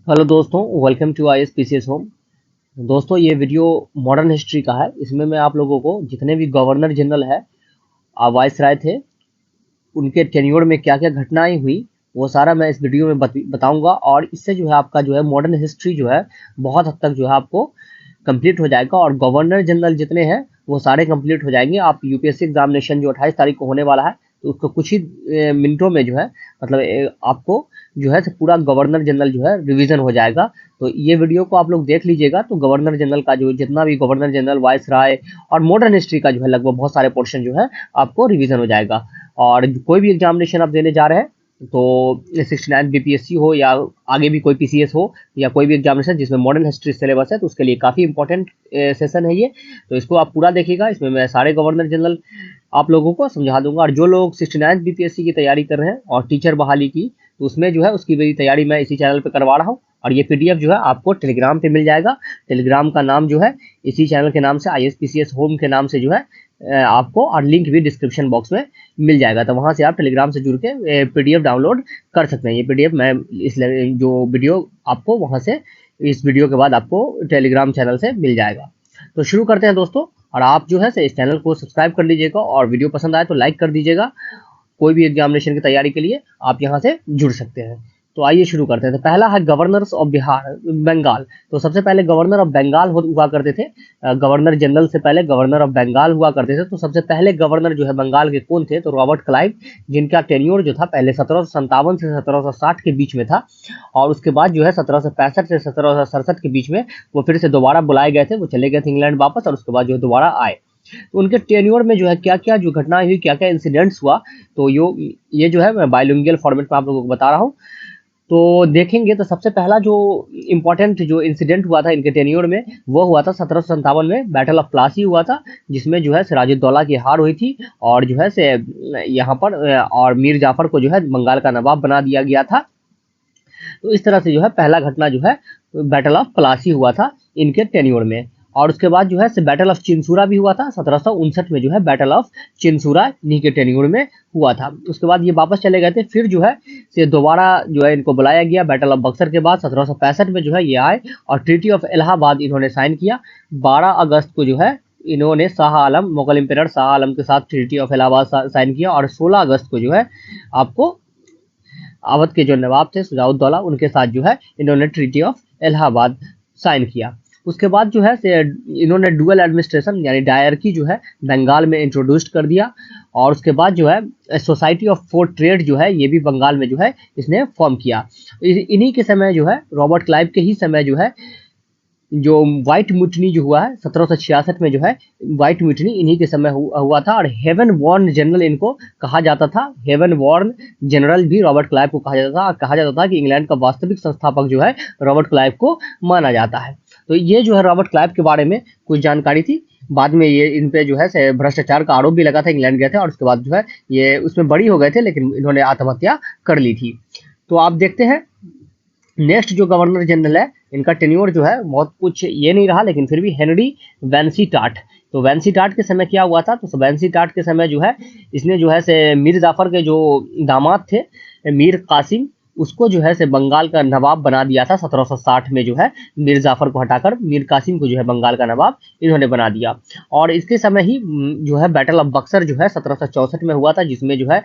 Hello दोस्तों, welcome to ISPCS home. दोस्तों, ये वीडियो मॉडर्न हिस्ट्री का है। इसमें मैं आप लोगों को जितने भी गवर्नर जनरल है, वाइसराय थे, उनके टेन्योर में क्या क्या घटनाएं हुई, वो सारा मैं इस वीडियो में बताऊंगा। और इससे जो है आपका जो है मॉडर्न हिस्ट्री जो है बहुत हद तक जो है आपको कंप्लीट हो जाएगा। और गवर्नर जनरल जितने हैं वो सारे कंप्लीट हो जाएंगे। आप यूपीएससी एग्जामिनेशन जो 28 तारीख को होने वाला है, तो उसको कुछ ही मिनटों में जो है मतलब आपको जो है पूरा गवर्नर जनरल जो है रिवीजन हो जाएगा। तो ये वीडियो को आप लोग देख लीजिएगा, तो गवर्नर जनरल का जो जितना भी गवर्नर जनरल, वाइस राय और मॉडर्न हिस्ट्री का जो है लगभग बहुत सारे पोर्शन जो है आपको रिवीजन हो जाएगा। और कोई भी एग्जामिनेशन आप देने जा रहे हैं, तो 69 बीपीएससी हो या आगे भी कोई पीसीएस हो या कोई भी एग्जामिनेशन जिसमें मॉडर्न हिस्ट्री सिलेबस है, तो उसके लिए काफ़ी इंपॉर्टेंट सेशन है ये। तो इसको आप पूरा देखिएगा। इसमें मैं सारे गवर्नर जनरल आप लोगों को समझा दूंगा। और जो लोग 69 बीपीएससी की तैयारी कर रहे हैं और टीचर बहाली की, तो उसमें जो है उसकी मेरी तैयारी मैं इसी चैनल पे करवा रहा हूँ। और ये पीडीएफ जो है आपको टेलीग्राम पे मिल जाएगा। टेलीग्राम का नाम जो है इसी चैनल के नाम से, ISPCS होम के नाम से जो है आपको, और लिंक भी डिस्क्रिप्शन बॉक्स में मिल जाएगा। तो वहां से आप टेलीग्राम से जुड़ के पीडीएफ डाउनलोड कर सकते हैं। ये पीडीएफ मैं इस जो वीडियो आपको वहां से, इस वीडियो के बाद आपको टेलीग्राम चैनल से मिल जाएगा। तो शुरू करते हैं दोस्तों। और आप जो है इस चैनल को सब्सक्राइब कर लीजिएगा, और वीडियो पसंद आए तो लाइक कर दीजिएगा। कोई भी एग्जामिनेशन की तैयारी के लिए आप यहाँ से जुड़ सकते हैं। तो आइए शुरू करते हैं। तो पहला है गवर्नर्स ऑफ बिहार, बंगाल। तो सबसे पहले गवर्नर ऑफ बंगाल हुआ करते थे। गवर्नर जनरल से पहले गवर्नर ऑफ बंगाल हुआ करते थे। तो सबसे पहले गवर्नर जो है बंगाल के कौन थे, तो रॉबर्ट क्लाइव, जिनका टेन्योर जो था पहले 1757 से 1760 के बीच में था। और उसके बाद जो है 1765 से 1767 के बीच में वो फिर से दोबारा बुलाए गए थे। वो चले गए थे इंग्लैंड वापस, और उसके बाद जो है दोबारा आए। तो उनके टेन्योर में जो है क्या क्या जो घटनाएं हुई, क्या क्या इंसिडेंट्स हुआ, तो ये जो है मैं बाइलिंगुअल फॉर्मेट में आप लोगों को बता रहा हूँ। तो देखेंगे तो सबसे पहला जो इम्पोर्टेंट जो इंसिडेंट हुआ था इनके टेन्योर में, वो हुआ था 1757 में बैटल ऑफ प्लासी हुआ था, जिसमें जो है सिराजुद्दौला की हार हुई थी। और जो है से यहाँ पर और मीर जाफर को जो है बंगाल का नवाब बना दिया गया था। तो इस तरह से जो है पहला घटना जो है बैटल ऑफ प्लासी हुआ था इनके टेन्योर में। और उसके बाद जो है बैटल ऑफ चिंसूरा भी हुआ था 1759 में, जो है बैटल ऑफ चिंसूरा इन्हीं के टेन्योर में हुआ था। उसके बाद ये वापस चले गए थे। फिर जो है से दोबारा जो है इनको बुलाया गया बैटल ऑफ बक्सर के बाद 1765 में जो है ये आए, और ट्रीटी ऑफ इलाहाबाद इन्होंने साइन किया। 12 अगस्त को जो है इन्होंने शाह आलम, मुगल एम्परर शाह आलम के साथ ट्रीटी ऑफ इलाहाबाद साइन किया। और 16 अगस्त को जो है आपको अवध के जो नवाब थे सुजाउद्दौला, उनके साथ जो है इन्होंने ट्रीटी ऑफ इलाहाबाद साइन किया। उसके बाद जो है इन्होंने डुअल एडमिनिस्ट्रेशन यानी डायरकी जो है बंगाल में इंट्रोड्यूस कर दिया। और उसके बाद जो है सोसाइटी ऑफ फोर ट्रेड जो है ये भी बंगाल में जो है इसने फॉर्म किया। इन्हीं के समय जो है रॉबर्ट क्लाइव के ही समय जो है जो व्हाइट म्यूटनी जो हुआ है 1766 में, जो है व्हाइट म्यूटनी इन्हीं के समय हुआ था। और हेवन वॉर्न जनरल इनको कहा जाता था। हेवन वॉर्न जनरल भी रॉबर्ट क्लाइव को कहा जाता था। कहा जाता था कि इंग्लैंड का वास्तविक संस्थापक जो है रॉबर्ट क्लाइव को माना जाता है। तो ये जो है रॉबर्ट क्लाइव के बारे में कुछ जानकारी थी। बाद में ये इन पे जो है भ्रष्टाचार का आरोप भी लगा था। इंग्लैंड गए थे और उसके बाद जो है ये उसमें बरी हो गए थे, लेकिन इन्होंने आत्महत्या कर ली थी। तो आप देखते हैं नेक्स्ट जो गवर्नर जनरल है, इनका टेन्योर जो है बहुत कुछ ये नहीं रहा, लेकिन फिर भी हेनरी वैंसी टाट। तो वैंसी टाट के समय क्या हुआ था, तो वैंसी टाट के समय जो है इसने जो है मीर जाफर के जो दामाद थे मीर कासिम, उसको जो है बंगाल का नवाब बना दिया था 1760 में। जो है मीर जाफर को हटाकर मीर कासिम को जो है बंगाल का नवाब इन्होंने बना दिया। और इसके समय ही जो है बैटल ऑफ बक्सर जो है 1764 में हुआ था, जिसमें जो है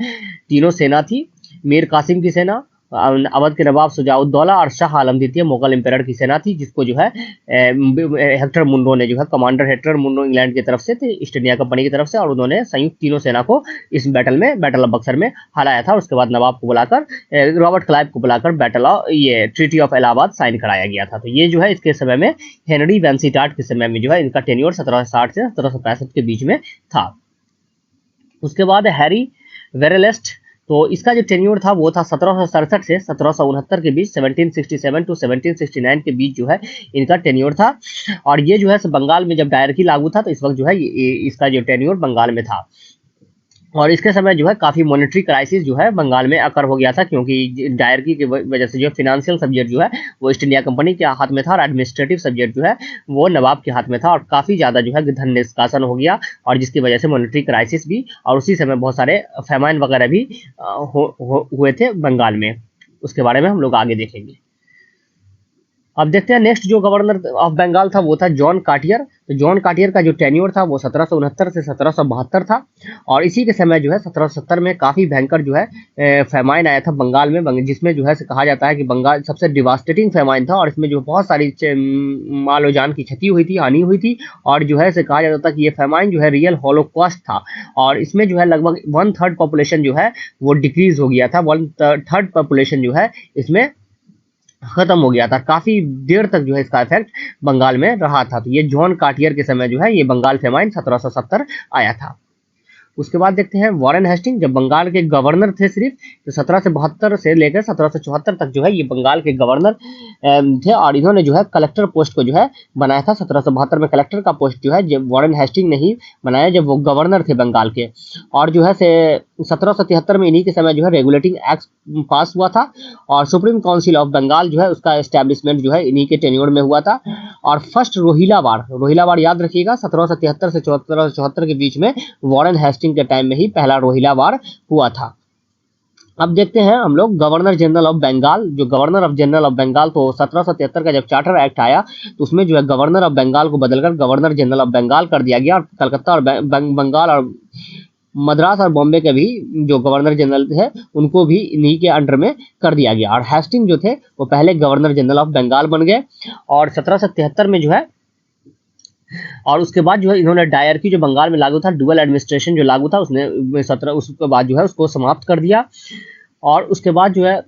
तीनों सेना थी। मीर कासिम की सेना, अवध के नवाब सुजाउद्दौला और शाह आलम द्वितीय मुगल एम्परर की सेना थी, जिसको जो है हेक्टर मुंडो ने जो है, कमांडर हेक्टर मुंडो इंग्लैंड की तरफ से थे, ईस्ट इंडिया कंपनी की तरफ से, और उन्होंने संयुक्त तीनों सेना को इस बैटल ऑफ बक्सर में हराया था। उसके बाद नवाब को बुलाकर, रॉबर्ट क्लाइव को बुलाकर ये ट्रीटी ऑफ इलाहाबाद साइन कराया गया था। तो ये जो है इसके समय में हेनरी वैंसी टाट के समय में जो है इनका टेन्योर 1760 से 1765 के बीच में था। उसके बाद हैरी वेरेलेस्ट। तो इसका जो टेन्योर था वो था 1767 से 1769 के बीच, 1767 टू 1769 के बीच जो है इनका टेन्योर था। और ये जो है बंगाल में जब डायरकी लागू था, तो इस वक्त जो है इसका जो टेन्योर बंगाल में था। और इसके समय जो है काफ़ी मॉनेटरी क्राइसिस जो है बंगाल में अकर हो गया था, क्योंकि डायरकी की वजह से जो फिनेंशियल सब्जेक्ट जो है वो ईस्ट इंडिया कंपनी के हाथ में था, और एडमिनिस्ट्रेटिव सब्जेक्ट जो है वो नवाब के हाथ में था। और काफ़ी ज़्यादा जो है धन निष्कासन हो गया, और जिसकी वजह से मॉनेटरी क्राइसिस भी, और उसी समय बहुत सारे फैमाइन वगैरह भी हुए थे बंगाल में। उसके बारे में हम लोग आगे देखेंगे। अब देखते हैं नेक्स्ट जो गवर्नर ऑफ बंगाल था वो था जॉन कार्टियर। तो जॉन कार्टियर का जो टेन्योर था वो 1769 से 1772 था, और इसी के समय जो है 1770 में काफ़ी भयंकर जो है फेमाइन आया था बंगाल में, जिसमें जो है कहा जाता है कि बंगाल सबसे डिवास्टेटिंग फेमाइन था, और इसमें जो बहुत सारी माल और जान की क्षति हुई थी, हानि हुई थी, और जो है कहा जाता था कि ये फेमाइन जो है रियल हॉलोकॉस्ट था, और इसमें जो है लगभग 1/3 पॉपुलेशन जो है वो डिक्रीज हो गया था, 1/3 पॉपुलेशन जो है इसमें खत्म हो गया था। काफी देर तक जो है इसका इफेक्ट बंगाल में रहा था। तो ये जॉन कार्टियर के समय जो है ये बंगाल फेमाइन 1770 आया था। उसके बाद देखते हैं वॉरेन हेस्टिंग, जब बंगाल के गवर्नर थे सिर्फ, तो 1772 से लेकर 1774 तक जो है ये बंगाल के गवर्नर थे, और इन्होंने जो है कलेक्टर पोस्ट को जो है बनाया था। 1772 में कलेक्टर का पोस्ट जो है जब वॉरेन हेस्टिंग ने ही बनाया, जब वो गवर्नर थे बंगाल के। और जो है 1773 में इन्हीं के समय जो है रेगुलेटिंग एक्ट पास हुआ था, और सुप्रीम काउंसिल ऑफ बंगाल जो है उसका एस्टेब्लिशमेंट जो है इन्हीं के टेन्योर में हुआ था। और फर्स्ट रोहिला वार याद रखिएगा, 1773 से 1774 के बीच में वॉरेन हेस्टिंग के टाइम में ही पहला रोहिला वार हुआ था। अब देखते हैं हम लोग गवर्नर जनरल ऑफ बंगाल। जो governor of general of Bengal, तो 1773 का जब चार्टर एक्ट आया तो उसमें जो है गवर्नर ऑफ बंगाल को बदलकर गवर्नर जनरल ऑफ बंगाल कर दिया गया, और कलकत्ता और बंगाल और मद्रास और बॉम्बे के भी जो गवर्नर जनरल थे उनको भी इन्हीं के अंडर में कर दिया गया, और हेस्टिंग जो थे वो पहले गवर्नर जनरल ऑफ बंगाल बन गए। और 1773 में जो है, और उसके बाद जो है इन्होंने डायरकी जो बंगाल में लागू था, डुअल एडमिनिस्ट्रेशन जो लागू था, उसने उसके बाद जो है उसको समाप्त कर दिया। और उसके बाद जो है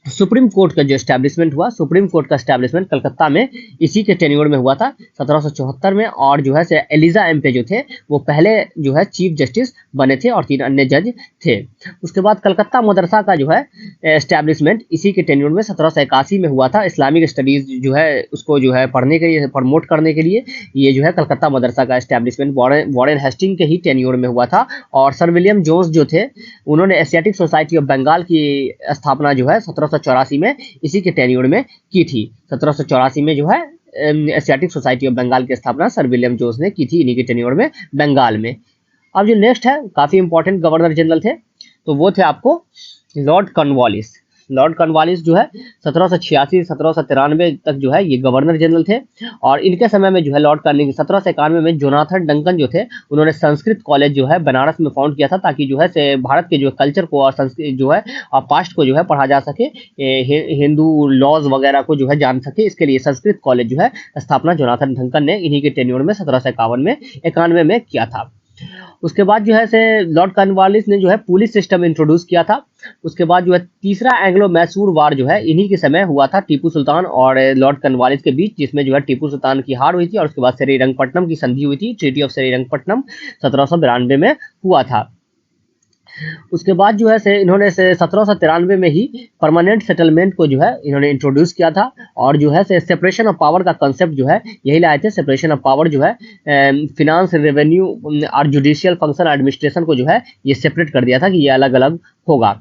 सुप्रीम कोर्ट का जो एस्टैब्लिशमेंट हुआ, सुप्रीम कोर्ट का एस्टैब्लिशमेंट कलकत्ता में इसी के टेन्योर में हुआ था 1774 में। और जो है एलिजा एम्पे जो थे वो पहले जो है चीफ जस्टिस बने थे, और 3 अन्य जज थे। उसके बाद कलकत्ता मदरसा का जो है एस्टैब्लिशमेंट इसी के टेन्योर में 1781 में हुआ था। इस्लामिक स्टडीज जो है उसको जो है पढ़ने के लिए, प्रमोट करने के लिए ये जो है कलकत्ता मदरसा का एस्टैब्लिशमेंट वॉरेन हेस्टिंग के ही टेन्योर में हुआ था। और सर विलियम जोन्स जो थे उन्होंने एशियाटिक सोसाइटी ऑफ बंगाल की स्थापना जो है 1784 में इसी के टेन्योर में की थी। 1784 में जो है एशियाटिक सोसाइटी ऑफ बंगाल की स्थापना सर विलियम जोन्स ने की थी इन्हीं के टेन्योर में बंगाल में। अब जो नेक्स्ट है, काफी इंपॉर्टेंट गवर्नर जनरल थे, तो वो थे आपको लॉर्ड कॉर्नवालिस। लॉर्ड कॉर्नवालिस जो है 1786 1793 तक जो है ये गवर्नर जनरल थे, और इनके समय में जो है लॉर्ड कॉर्नवालिस 1791 में जोनाथन डंकन जो थे उन्होंने संस्कृत कॉलेज जो है बनारस में फाउंड किया था, ताकि जो है भारत के जो कल्चर को और संस्कृत जो है और पास्ट को जो है पढ़ा जा सके, हिंदू लॉज वगैरह को जो है जान सके। इसके लिए संस्कृत कॉलेज जो है स्थापना जोनाथन डंकन ने इन्हीं के टेन्योर में 1751 में किया था। उसके बाद जो है लॉर्ड कॉर्नवालिस ने जो है पुलिस सिस्टम इंट्रोड्यूस किया था। उसके बाद जो है तीसरा एंग्लो मैसूर वार जो है इन्हीं के समय हुआ था, टीपू सुल्तान और लॉर्ड कॉर्नवालिस के बीच, जिसमें जो है टीपू सुल्तान की हार हुई थी, और उसके बाद श्रीरंगपट्टनम की संधि हुई थी, ट्रीटी ऑफ श्रीरंगपट्टनम 1792 में हुआ था। उसके बाद जो है इन्होंने 1793 में ही परमानेंट सेटलमेंट को जो है इन्होंने इंट्रोड्यूस किया था, और जो है सेपरेशन ऑफ पावर का कंसेप्ट जो है यही लाए थे। सेपरेशन ऑफ पावर जो है फिनांस, रेवेन्यू और जुडिशियल फंक्शन, एडमिनिस्ट्रेशन को जो है ये सेपरेट कर दिया था कि ये अलग अलग होगा।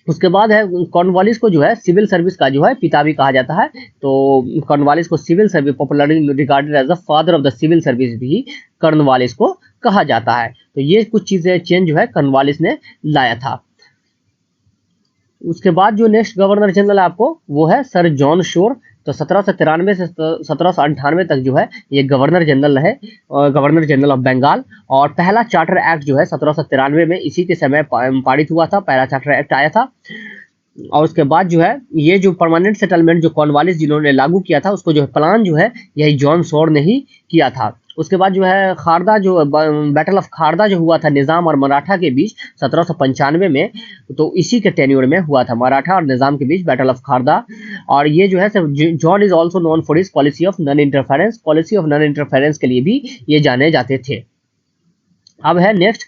उसके बाद है कॉर्नवालिस को जो है सिविल सर्विस का जो है पिता भी कहा जाता है, तो कॉर्नवालिस को civil service, popularly regarded as the father of the civil service भी कॉर्नवालिस को कहा जाता है। तो ये कुछ चीजें चेंज जो है कॉर्नवालिस ने लाया था। उसके बाद जो नेक्स्ट गवर्नर जनरल आपको वो है सर जॉन शोर। तो 1793 से 1798 तक जो है ये गवर्नर जनरल रहे, गवर्नर जनरल ऑफ बंगाल। और पहला चार्टर एक्ट जो है 1793 में इसी के समय पारित हुआ था, पहला चार्टर एक्ट आया था। और उसके बाद जो है ये जो परमानेंट सेटलमेंट जो कॉर्नवालिस जिन्होंने लागू किया था उसको जो है प्लान जो है यही जॉन शोर ने ही किया था। उसके बाद जो है खारदा जो बैटल ऑफ खारदा जो हुआ था निज़ाम और मराठा के बीच 1795 में, तो इसी के टेन्योर में हुआ था, मराठा और निज़ाम के बीच बैटल ऑफ खारदा। और ये जो है John is also known for his policy of non interference, policy of non interference के लिए भी ये जाने जाते थे। अब है नेक्स्ट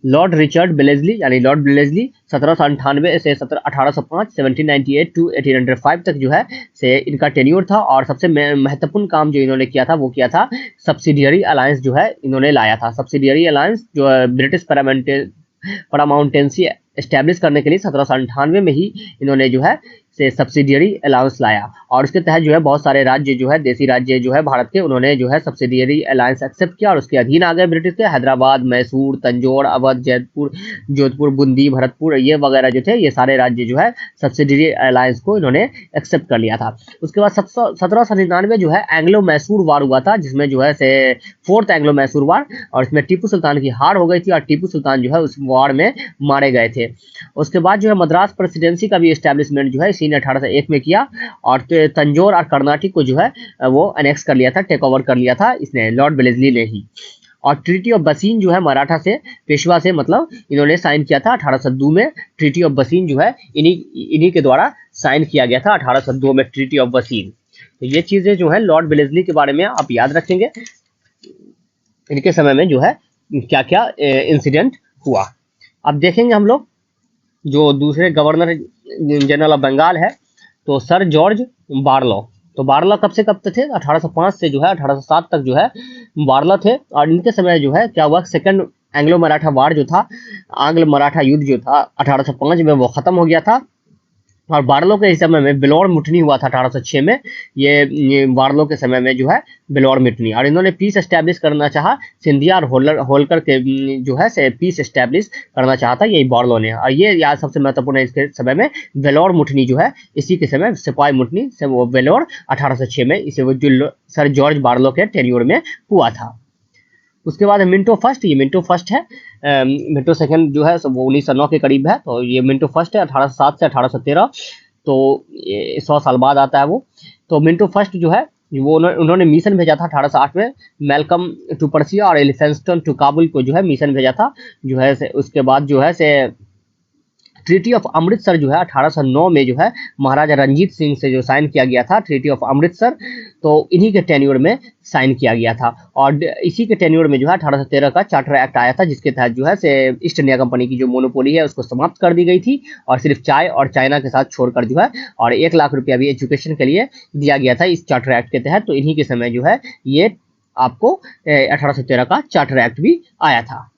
लॉर्ड रिचर्ड बेलेस्ली, यानी लॉर्ड बेलेस्ली 1798 से 1805 1798 टू 1805 तक जो है से इनका टेन्योर था। और सबसे महत्वपूर्ण काम जो इन्होंने किया था वो किया था सब्सिडियरी अलायंस जो है इन्होंने लाया था। सब्सिडियरी अलायंस जो ब्रिटिश पैरामाउंटेंसी एस्टैब्लिश करने के लिए 1798 में ही इन्होंने जो है से सब्सिडियरी अलाउंस लाया, और उसके तहत जो है बहुत सारे राज्य जो है, देसी राज्य जो है भारत के, उन्होंने जो है सब्सिडियरी अलायंस एक्सेप्ट किया और उसके अधीन आ गए ब्रिटिश के। हैदराबाद, मैसूर, तंजौर, अवध, जयपुर, जोधपुर, बूंदी, भरतपुर, ये वगैरह जो थे, ये सारे राज्य जो है सब्सिडियरी अलायंस को इन्होंने एक्सेप्ट कर लिया था। उसके बाद 1799 जो है एंग्लो मैसूर वार हुआ था, जिसमें जो है से फोर्थ एंग्लो मैसूर वार, और इसमें टीपू सुल्तान की हार हो गई थी और टीपू सुल्तान जो है उस वार में मारे गए थे। उसके बाद जो है मद्रास प्रेसिडेंसी का भी एस्टेब्लिशमेंट जो है इसी ने 1801 में किया, और तंजौर और कर्नाटक को जो है वो अनेक्स कर लिया था, टेक ओवर कर लिया था इसने, लॉर्ड वेलेस्ली ने ही। और ट्रीटी ऑफ बसीन जो है मराठा से, पेशवा से मतलब इन्होंने साइन किया था 1802 में। ट्रीटी ऑफ बसीन जो है इन्हीं के द्वारा साइन किया गया था 1802 में, ट्रीटी ऑफ बसीन। तो ये चीजें जो है लॉर्ड वेलेस्ली के बारे में आप याद रखेंगे, इनके समय में जो है क्या क्या इंसिडेंट हुआ। अब देखेंगे हम लोग जो दूसरे गवर्नर जनरल ऑफ बंगाल है, तो सर जॉर्ज बार्लो। तो बार्लो कब से कब तक थे? 1805 से जो है 1807 तक जो है बार्लो थे, और इनके समय जो है क्या हुआ, सेकंड एंग्लो मराठा वार जो था, आंग्ल मराठा युद्ध जो था 1805 में, वो खत्म हो गया था। और बार्लो के समय में बिलौर मुठनी हुआ था 1806 में, ये बार्लो के समय में जो है बिलौर मुठनी, और इन्होंने पीस एस्टैब्लिश करना चाहा, सिंधिया और होलकर के जो है से पीस एस्टैब्लिश करना चाहता, यही बार्लो ने। और ये याद सबसे महत्वपूर्ण है इसके समय में, बिलौर मुठनी जो है इसी के समय, सिपाही मुठनी से वो बिलौर 1806 में, इसे वो जो सर जॉर्ज बार्लो के टेन्योर में हुआ था। उसके बाद मिंटो फर्स्ट, ये मिंटो फर्स्ट है, मिंटो सेकंड जो है वो 1909 के करीब है, तो ये मिंटो फर्स्ट है 1807 से 1813, तो 100 साल बाद आता है वो। तो मिंटो फर्स्ट जो है वो उन्होंने मिशन भेजा था 1808 में, मेलकम टू पर्सिया और एलिफेंस्टन टू काबुल को जो है मिशन भेजा था जो है से। उसके बाद जो है से ट्रीटी ऑफ अमृतसर जो है 1809 में जो है महाराजा रंजीत सिंह से जो साइन किया गया था, ट्रीटी ऑफ अमृतसर, तो इन्हीं के टेन्योर में साइन किया गया था। और इसी के टेन्योर में जो है 1813 का चार्टर एक्ट आया था, जिसके तहत जो है से ईस्ट इंडिया कंपनी की जो मोनोपोली है उसको समाप्त कर दी गई थी, और सिर्फ चाय और चाइना के साथ छोड़कर जो है, और 1 लाख रुपया भी एजुकेशन के लिए दिया गया था इस चार्टर एक्ट के तहत। तो इन्हीं के समय जो है ये आपको 1813 का चार्टर एक्ट भी आया था।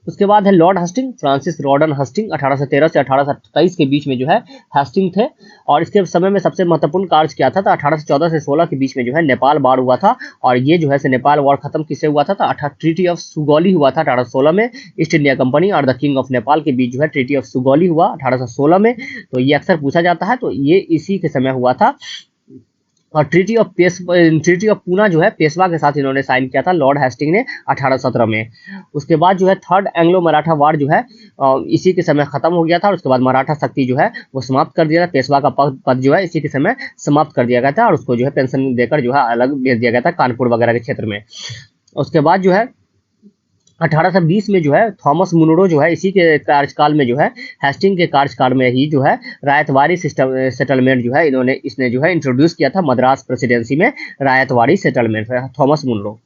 उसके बाद है लॉर्ड हस्टिंग, फ्रांसिस रॉडन हस्टिंग, 1813 से 1827 के बीच में जो है हस्टिंग थे, और इसके समय में सबसे महत्वपूर्ण कार्य क्या था, 1814 से 16 के बीच में जो है नेपाल वार हुआ था, और ये जो है से नेपाल वार खत्म किससे हुआ था, ट्रीटी ऑफ सुगौली हुआ था 1816 में। ईस्ट इंडिया कंपनी और द किंग ऑफ नेपाल के बीच जो है ट्रीटी ऑफ सुगौली हुआ 1816 में, तो ये अक्सर पूछा जाता है, तो ये इसी के समय हुआ था। और ट्रीटी ऑफ पूना जो है पेशवा के साथ इन्होंने साइन किया था लॉर्ड हेस्टिंग ने 1817 में। उसके बाद जो है थर्ड एंग्लो मराठा वार जो है इसी के समय खत्म हो गया था, और उसके बाद मराठा शक्ति जो है वो समाप्त कर दिया था, पेशवा का पद जो है इसी के समय समाप्त कर दिया गया था, और उसको जो है पेंशन देकर जो है अलग भेज दिया गया था कानपुर वगैरह के क्षेत्र में। उसके बाद जो है 1820 में जो है थॉमस मुनरो जो है इसी के कार्यकाल में जो है हेस्टिंग के कार्यकाल में ही जो है रायतवाड़ी सिस्टम सेटलमेंट जो है इसने जो है इंट्रोड्यूस किया था मद्रास प्रेसिडेंसी में, रायतवाड़ी सेटलमेंट, थॉमस मुनरो।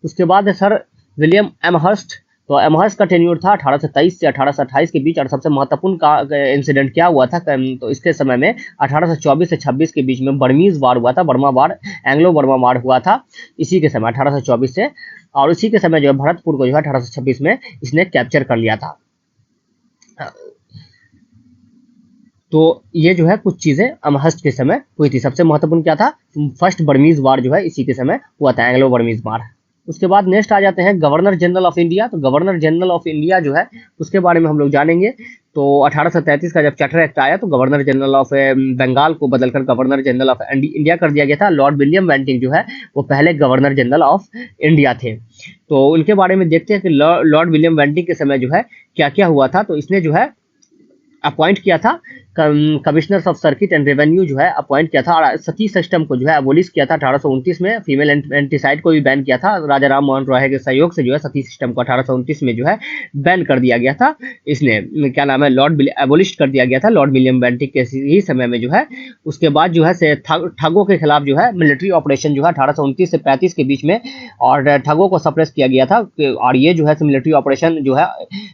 उसके बाद सर विलियम एमहर्स्ट, तो एमहर्स्ट का टेन्योर था 1823 से 1828 के बीच, और सबसे महत्वपूर्ण का इंसिडेंट क्या हुआ था, तो इसके समय में 1824 से 26 के बीच में बर्मीज वार हुआ था, बर्मा वार, एंग्लो बर्मा वार हुआ था इसी के समय 1824 से, और इसी के समय जो है भरतपुर को जो है 1826 में इसने कैप्चर कर लिया था। तो ये जो है कुछ चीजें एमहर्स्ट के समय हुई थी। सबसे महत्वपूर्ण क्या था, फर्स्ट बर्मीज वार जो है इसी के समय हुआ था, एंग्लो बर्मीज वार। उसके बाद नेक्स्ट आ जाते हैं गवर्नर जनरल ऑफ इंडिया। तो गवर्नर जनरल ऑफ इंडिया जो है उसके बारे में हम लोग जानेंगे। तो 1833 का जब चार्टर एक्ट आया तो गवर्नर जनरल ऑफ बंगाल को बदलकर गवर्नर जनरल ऑफ इंडिया कर दिया गया था। लॉर्ड विलियम बेंटिंग जो है वो पहले गवर्नर जनरल ऑफ इंडिया थे। तो उनके बारे में देखते हैं कि लॉर्ड विलियम बेंटिंग के समय जो है क्या क्या हुआ था। तो इसने जो है अपॉइंट किया था commissioners of circuit and revenue जो है अपॉइंट किया था, और सती सिस्टम को जो है एबोलिश किया था 1829 में। फीमेल एंटीसाइड को भी बैन किया था। राजा राम मोहन रॉय के सहयोग से जो है सती सिस्टम को 1829 में जो है बैन कर दिया गया था। इसने क्या नाम है एबोलिश कर दिया गया था लॉर्ड विलियम बेंटिंग के ही समय में जो है। उसके बाद जो है से ठगों के खिलाफ जो है मिलिट्री ऑपरेशन जो है 1829 से 35 के बीच में, और ठगों को सप्रेस किया गया था, और ये जो है मिलिट्री ऑपरेशन जो है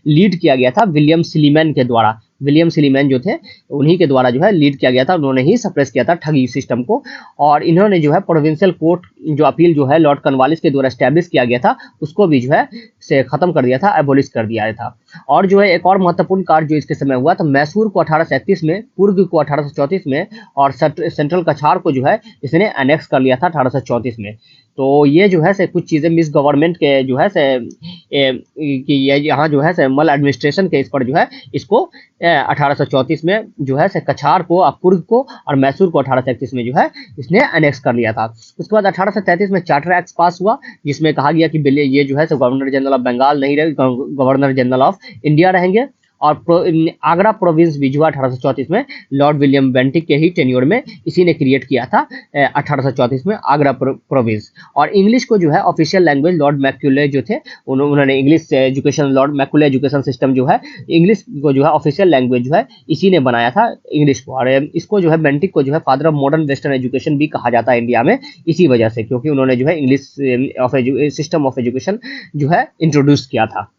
लीड किया गया था विलियम सिलीमैन के द्वारा। विलियम सिलीमैन जो थे उन्हीं के द्वारा जो है लीड किया गया था, उन्होंने ही सप्रेस किया था ठगी सिस्टम को। और इन्होंने जो है प्रोविंशियल कोर्ट जो अपील जो है लॉर्ड कॉर्नवालिस के द्वारा एस्टैब्लिश किया गया था उसको भी जो है से खत्म कर दिया था, एबोलिश कर दिया था। और जो है एक और महत्वपूर्ण कार्य जो इसके समय हुआ, तो मैसूर को 1831 में, कुर्ग को 1834 में, और सेंट्रल कछार को जो है इसने एनेक्स कर लिया था 1834 में। तो ये जो है से कुछ चीज़ें मिस गवर्नमेंट के जो है से कि ये यहाँ जो है से मल एडमिनिस्ट्रेशन के इस पर जो है इसको 1834 में जो है से कछार को, कुर्ग को और मैसूर को 1831 में जो है इसने एनेक्स कर लिया था। उसके बाद 1833 में चार्टर एक्ट पास हुआ, जिसमें कहा गया कि ये जो है से गवर्नर जनरल ऑफ बंगाल नहीं रहे, गवर्नर जनरल ऑफ इंडिया रहेंगे। और आगरा प्रोविंस भी जो 1834 में लॉर्ड विलियम बेंटिक के ही टेन्योर में इसी ने क्रिएट किया था 1834 में आगरा प्रोविंस। और इंग्लिश को जो है ऑफिशियल लैंग्वेज लॉर्ड मैक्यूले जो थे उन्होंने English education, Lord Macaulay education system जो है इंग्लिश को जो है ऑफिशियल लैंग्वेज जो है इसी ने बनाया था इंग्लिश को। और इसको जो है बेंटिक को जो है father of modern western education भी कहा जाता है इंडिया में, इसी वजह से, क्योंकि उन्होंने जो है इंग्लिश सिस्टम ऑफ एजुकेशन जो है इंट्रोड्यूस किया था।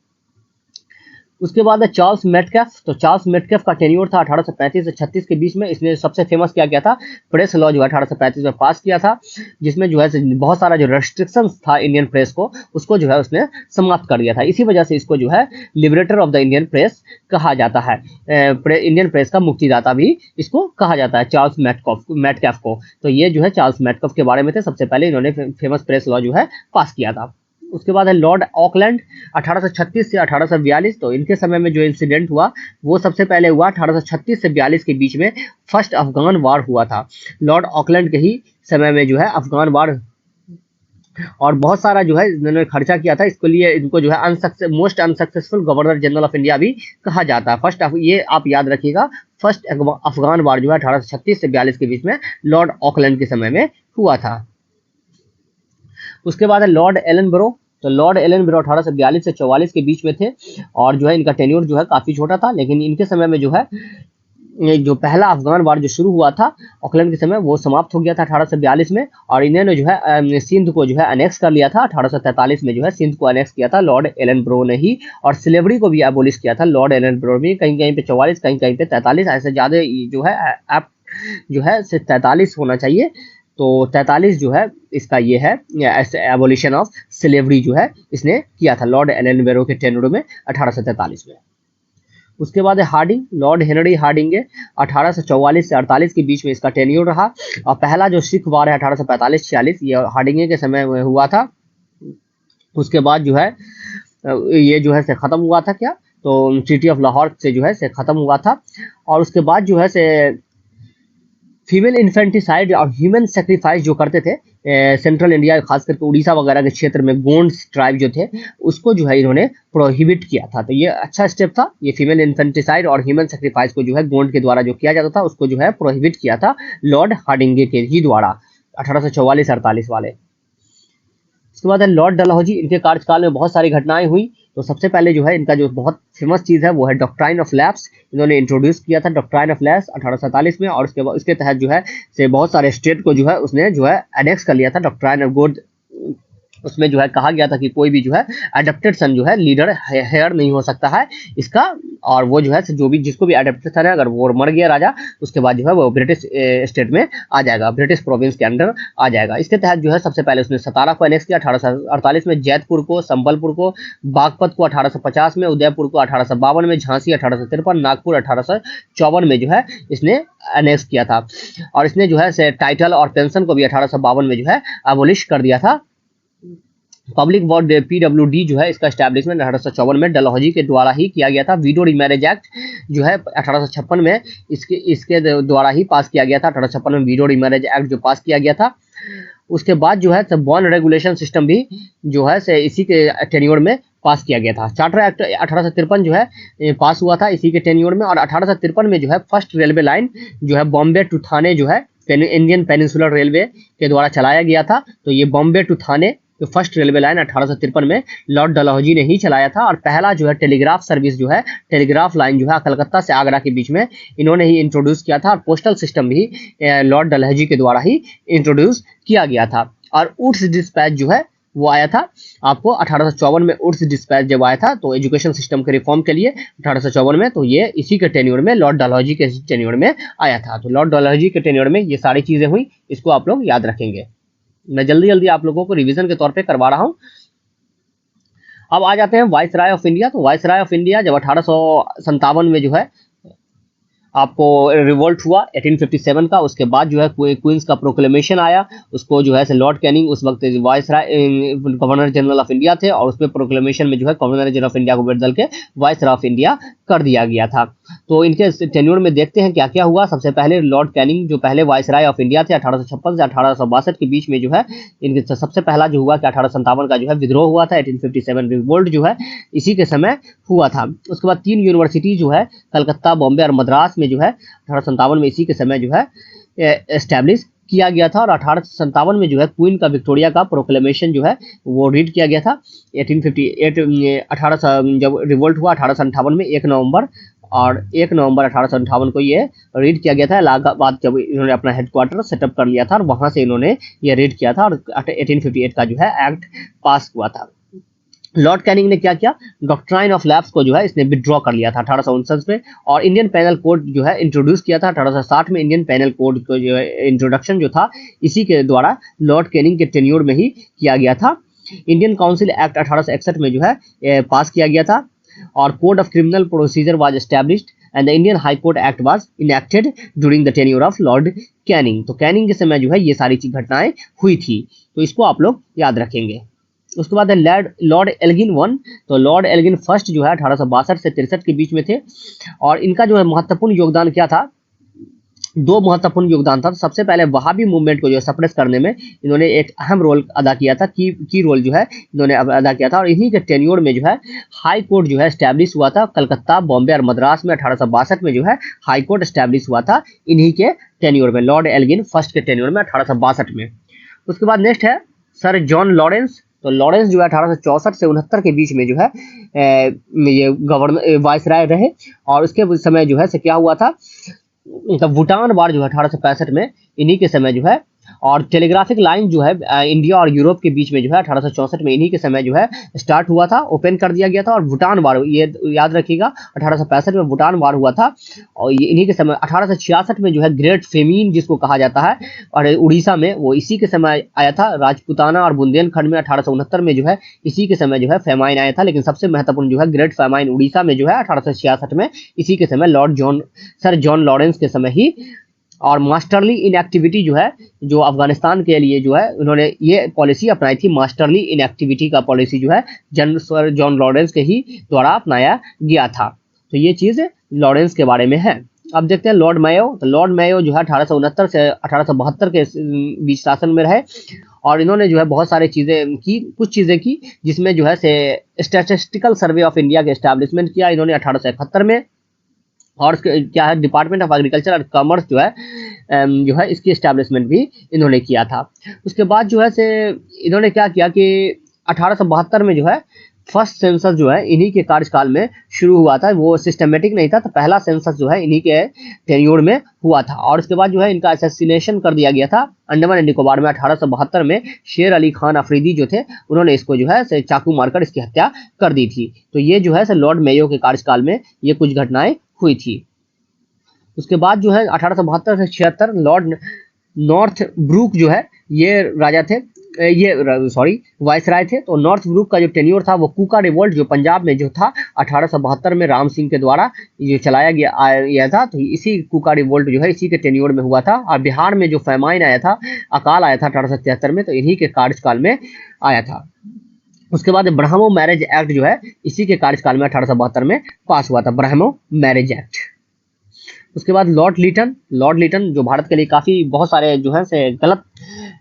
उसके बाद है चार्ल्स मेटकैफ। तो चार्ल्स मेटकैफ का टेन्योर था 1835 से 36 के बीच में। इसने सबसे फेमस क्या किया था, प्रेस लॉ जो है 1835 में पास किया था, जिसमें जो है बहुत सारा जो रेस्ट्रिक्शंस था इंडियन प्रेस को, उसको जो है उसने समाप्त कर दिया था। इसी वजह से इसको जो है liberator of the Indian press कहा जाता है। इंडियन प्रेस का मुक्तिदाता भी इसको कहा जाता है, चार्ल्स मेटकैफ को। तो ये जो है चार्ल्स मेटकैफ के बारे में थे, सबसे पहले इन्होंने फेमस प्रेस लॉ जो है पास किया था। उसके बाद है लॉर्ड ऑकलैंड 1836 से 1842। तो इनके समय में जो इंसिडेंट हुआ वो सबसे पहले हुआ 1836 से 42 के बीच में फर्स्ट अफगान वार हुआ था। लॉर्ड ऑकलैंड के ही समय में जो है अफगान वार, और बहुत सारा जो है इन्होंने खर्चा किया था इसके लिए। इनको जो है most unsuccessful governor general of India भी कहा जाता है। ये आप याद रखिएगा, फर्स्ट अफगान वार जो है 1836 से 42 के बीच में लॉर्ड ऑकलैंड के समय में हुआ था। उसके बाद है लॉर्ड एलनबरो। तो लॉर्ड एलनबरो 1842 से 44 के बीच में थे, और जो है इनका टेन्योर जो है काफ़ी छोटा था, लेकिन इनके समय में जो है जो पहला अफगान वार जो शुरू हुआ था ऑकलैंड के समय, वो समाप्त हो गया था 1842 में। और इन्होंने जो है सिंध को जो है अनेक्स कर लिया था 1843 में, जो है सिंध को अनेक्स किया था लॉर्ड एलनबरो ने ही। और स्लेवरी को भी एबोलिश किया था लॉर्ड एलनबरो ने, कहीं कहीं पे 44, कहीं कहीं पे 43, ऐसे ज़्यादा जो है आप जो है 43 होना चाहिए। तो 43 जो है इसका ये है एबोलिशन ऑफ स्लेवरी जो है इसने किया था लॉर्ड एलनबरो के टेन्योर में 1843 में। उसके बाद है हार्डिंग, लॉर्ड हेनरी हार्डिंग 1844 से 48 के बीच में इसका टेन्योर रहा। और पहला जो सिख वार है 1845-46 ये हार्डिंग के समय में हुआ था। उसके बाद जो है ये जो है से ख़त्म हुआ था क्या, तो ट्रीटी ऑफ लाहौर से जो है से ख़त्म हुआ था। और उसके बाद जो है से फीमेल इन्फेंटिसाइड और ह्यूमन सेक्रीफाइस जो करते थे सेंट्रल इंडिया, खास करके उड़ीसा वगैरह के क्षेत्र में गोंड्स ट्राइब जो थे, उसको जो है इन्होंने प्रोहिबिट किया था। तो ये अच्छा स्टेप था, ये फीमेल इन्फेंटिसाइड और ह्यूमन सेक्रीफाइस को जो है गोंड के द्वारा जो किया जाता था उसको जो है प्रोहिबिट किया था लॉर्ड हार्डिंगे के ही द्वारा 1844-48 वाले। उसके बाद है लॉर्ड डलहौजी। इनके कार्यकाल में बहुत सारी घटनाएं हुई। तो सबसे पहले जो है इनका जो बहुत फेमस चीज़ है वो है डॉक्ट्राइन ऑफ लैप्स। इन्होंने इंट्रोड्यूस किया था डॉक्ट्राइन ऑफ लैप्स 1847 में, और उसके तहत जो है से बहुत सारे स्टेट को जो है उसने जो है एनेक्स कर लिया था डॉक्ट्राइन ऑफ गोड। उसमें जो है कहा गया था कि कोई भी जो है एडेप्टेड सन जो है लीडर हेयर नहीं हो सकता है इसका, और वो जो है जो भी जिसको भी एडेप्टेड सन है अगर वो मर गया राजा, उसके बाद जो है वो ब्रिटिश स्टेट में आ जाएगा, ब्रिटिश प्रोविंस के अंडर आ जाएगा। इसके तहत जो है सबसे पहले उसने सतारा को एनेक्स किया 1848 में, जैतपुर को, संबलपुर को, बागपत को 1850 में, उदयपुर को 1852 में, झांसी 1853, नागपुर 1854 में जो है इसने एनेक्स किया था। और इसने जो है टाइटल और पेंशन को भी 1852 में जो है अबोलिश कर दिया था। पब्लिक वार्ड PWD जो है इसका एस्टैब्लिशमेंट 1854 में डलहौजी के द्वारा ही किया गया था। वीडो रीमैरिज एक्ट जो है 1856 में इसके द्वारा ही पास किया गया था। 1856 में वीडो रीमैरिज एक्ट जो पास किया गया था। उसके बाद जो है बॉर्न रेगुलेशन सिस्टम भी जो है इसी के टेन्योर में पास किया गया था। चार्टर एक्ट 1853 जो है पास हुआ था इसी के टेन्योर में। और 1853 में जो है फर्स्ट रेलवे लाइन जो है बॉम्बे टू थाने जो है इंडियन पेनिनसुलर रेलवे के द्वारा चलाया गया था। तो ये बॉम्बे टू थाने जो फर्स्ट रेलवे लाइन 1853 में लॉर्ड डलहौजी ने ही चलाया था। और पहला जो है टेलीग्राफ सर्विस जो है टेलीग्राफ लाइन जो है कलकत्ता से आगरा के बीच में इन्होंने ही इंट्रोड्यूस किया था। और पोस्टल सिस्टम भी लॉर्ड डलहौजी के द्वारा ही इंट्रोड्यूस किया गया था। और ऊट्स डिस्पैच जो है वो आया था आपको 1854 में। ऊट्स डिस्पैच जब आया था तो एजुकेशन सिस्टम के रिफॉर्म के लिए 1854 में, तो ये इसी के टेन्योर में लॉर्ड डलहौजी के टेन्योर में आया था। तो लॉर्ड डलहौजी के टेन्योर में ये सारी चीज़ें हुई, इसको आप लोग याद रखेंगे। मैं जल्दी जल्दी आप लोगों को रिवीजन के तौर पे करवा रहा हूँ। अब आ जाते हैं वाइसराय ऑफ इंडिया। तो वाइसराय ऑफ इंडिया जब 1857 में जो है आपको रिवोल्ट हुआ 1857 का, उसके बाद जो है क्वींस का प्रोक्लेमेशन आया, उसको जो है से लॉर्ड कैनिंग उस वक्त viceroy governor general of India थे, और उसमें प्रोक्लेमेशन में जो है गवर्नर जनरल ऑफ इंडिया को बदल के वाइसराय ऑफ इंडिया कर दिया गया था। तो इनके टेन्योर में देखते हैं क्या क्या हुआ। सबसे पहले लॉर्ड कैनिंग जो पहले वाइसराय ऑफ इंडिया थे 1856 से 1862 के बीच में जो है इनके सबसे पहला जो हुआ कि 1857 का जो है विद्रोह हुआ था, 1857 रिवोल्ट जो है इसी के समय हुआ था। उसके बाद 3 यूनिवर्सिटी जो है कलकत्ता, बॉम्बे और मद्रास में जो है 1857 में इसी के समय जो है एस्टैब्लिश किया गया था। और 1857 में जो है क्वीन का विक्टोरिया का प्रोक्लेमेशन जो है वो रीड किया गया था 1858 18 जब रिवोल्ट हुआ 1858 में 1 नवंबर, और 1 नवंबर 1858 को ये रीड किया गया था। इलाहाबाद जब इन्होंने अपना हेडक्वार्टर सेटअप कर लिया था और वहां से इन्होंने ये रीड किया था, और 1858 का जो है एक्ट पास हुआ था। लॉर्ड कैनिंग ने क्या किया, डॉक्ट्राइन ऑफ लैप्स को जो है इसने विड्रॉ कर लिया था 1859 में, और इंडियन पैनल कोड जो है इंट्रोड्यूस किया था 1860 में। इंडियन पैनल कोड को जो है इंट्रोडक्शन जो था इसी के द्वारा लॉर्ड कैनिंग के टेन्योर में ही किया गया था। इंडियन काउंसिल एक्ट 1861 में जो है पास किया गया था, और code of criminal procedure was established and the Indian high court act was enacted during the tenure of Lord Canning. तो कैनिंग के समय जो है ये सारी घटनाएं हुई थी, तो इसको आप लोग याद रखेंगे। उसके बाद लॉर्ड एल्गिन वन। तो लॉर्ड एल्गिन फर्स्ट जो है 1862 से 63 के बीच में थे, और इनका जो है महत्वपूर्ण योगदान क्या था, 2 महत्वपूर्ण योगदान था। सबसे पहले वहाबी मूवमेंट को जो है सप्रेस करने में इन्होंने एक अहम रोल अदा किया था, की रोल जो है इन्होंने अदा किया था, और इन्हीं के टेन्योर में जो है हाई कोर्ट जो है एस्टैब्लिश हुआ था कलकत्ता, बॉम्बे और मद्रास में। 1862 में जो है हाई कोर्ट एस्टैब्लिश हुआ था इन्हीं के टेन्योर में, लॉर्ड एल्गिन फर्स्ट के टेन्योर में 1862 में। उसके बाद नेक्स्ट है सर जॉन लॉरेंस। तो लॉरेंस जो है 1864 से 69 के बीच में जो है ये गवर्नर वाइसराय रहे, और उसके समय जो है से क्या हुआ था, भूटान वार जो है 1865 में इन्हीं के समय जो है, और टेलीग्राफिक लाइन जो है इंडिया और यूरोप के बीच में जो है 1864 में इन्हीं के समय जो है स्टार्ट हुआ था, ओपन कर दिया गया था। और भूटान वार, ये याद रखिएगा 1865 में भूटान वार हुआ था, और ये इन्हीं के समय 1866 में जो है ग्रेट फेमीन जिसको कहा जाता है, और उड़ीसा में वो इसी के समय आया था। राजपूताना और बुंदेलखंड में 1869 में जो है इसी के समय जो है फेमाइन आया था, लेकिन सबसे महत्वपूर्ण जो है ग्रेट फेमाइन उड़ीसा में जो है 1866 में इसी के समय सर जॉन लॉरेंस के समय ही। और मास्टरली इनएक्टिविटी जो है, जो अफगानिस्तान के लिए जो है उन्होंने ये पॉलिसी अपनाई थी, मास्टरली इनएक्टिविटी का पॉलिसी जो है सर जॉन लॉरेंस के ही द्वारा अपनाया गया था। तो ये चीज़ लॉरेंस के बारे में है। अब देखते हैं लॉर्ड मेयो। तो लॉर्ड मेयो जो है 1869 से 1872 के बीच शासन में रहे, और इन्होंने जो है बहुत सारी चीज़ें की, कुछ चीज़ें की जिसमें जो है से स्टैटिस्टिकल सर्वे ऑफ इंडिया के एस्टैब्लिशमेंट किया इन्होंने 1871 में, और क्या है डिपार्टमेंट ऑफ एग्रीकल्चर और कॉमर्स जो है इसकी एस्टैब्लिशमेंट भी इन्होंने किया था। उसके बाद जो है से इन्होंने क्या किया कि 1872 में जो है फर्स्ट सेंसस जो है इन्हीं के कार्यकाल में शुरू हुआ था, वो सिस्टमेटिक नहीं था, तो पहला सेंसस जो है इन्हीं के टेन्योर में हुआ था। और उसके बाद जो है इनका असैसिनेशन कर दिया गया था अंडमान एंड निकोबार में 1872 में। शेर अली खान अफरीदी जो थे उन्होंने इसको जो है से चाकू मारकर इसकी हत्या कर दी थी। तो ये जो है से लॉर्ड मेयो के कार्यकाल में ये कुछ घटनाएं हुई थी। उसके बाद जो है 1872 से 76 लॉर्ड नॉर्थ ब्रूक जो है ये राजा थे, ये सॉरी वाइसराय थे। तो नॉर्थ ब्रूक का जो टेन्योर था वो कूका रिवोल्ट जो पंजाब में जो था 1872 में राम सिंह के द्वारा ये चलाया गया था, तो इसी कूका रिवोल्ट जो है इसी के टेन्योर में हुआ था। और बिहार में जो फैमाइन आया था, अकाल आया था 1873 में, तो इन्हीं के कार्यकाल में आया था। उसके बाद ब्राह्मो मैरिज एक्ट जो है इसी के कार्यकाल में 1872 में पास हुआ था, ब्राह्मो मैरिज एक्ट। उसके बाद लॉर्ड लिटन जो भारत के लिए काफ़ी बहुत सारे जो है से गलत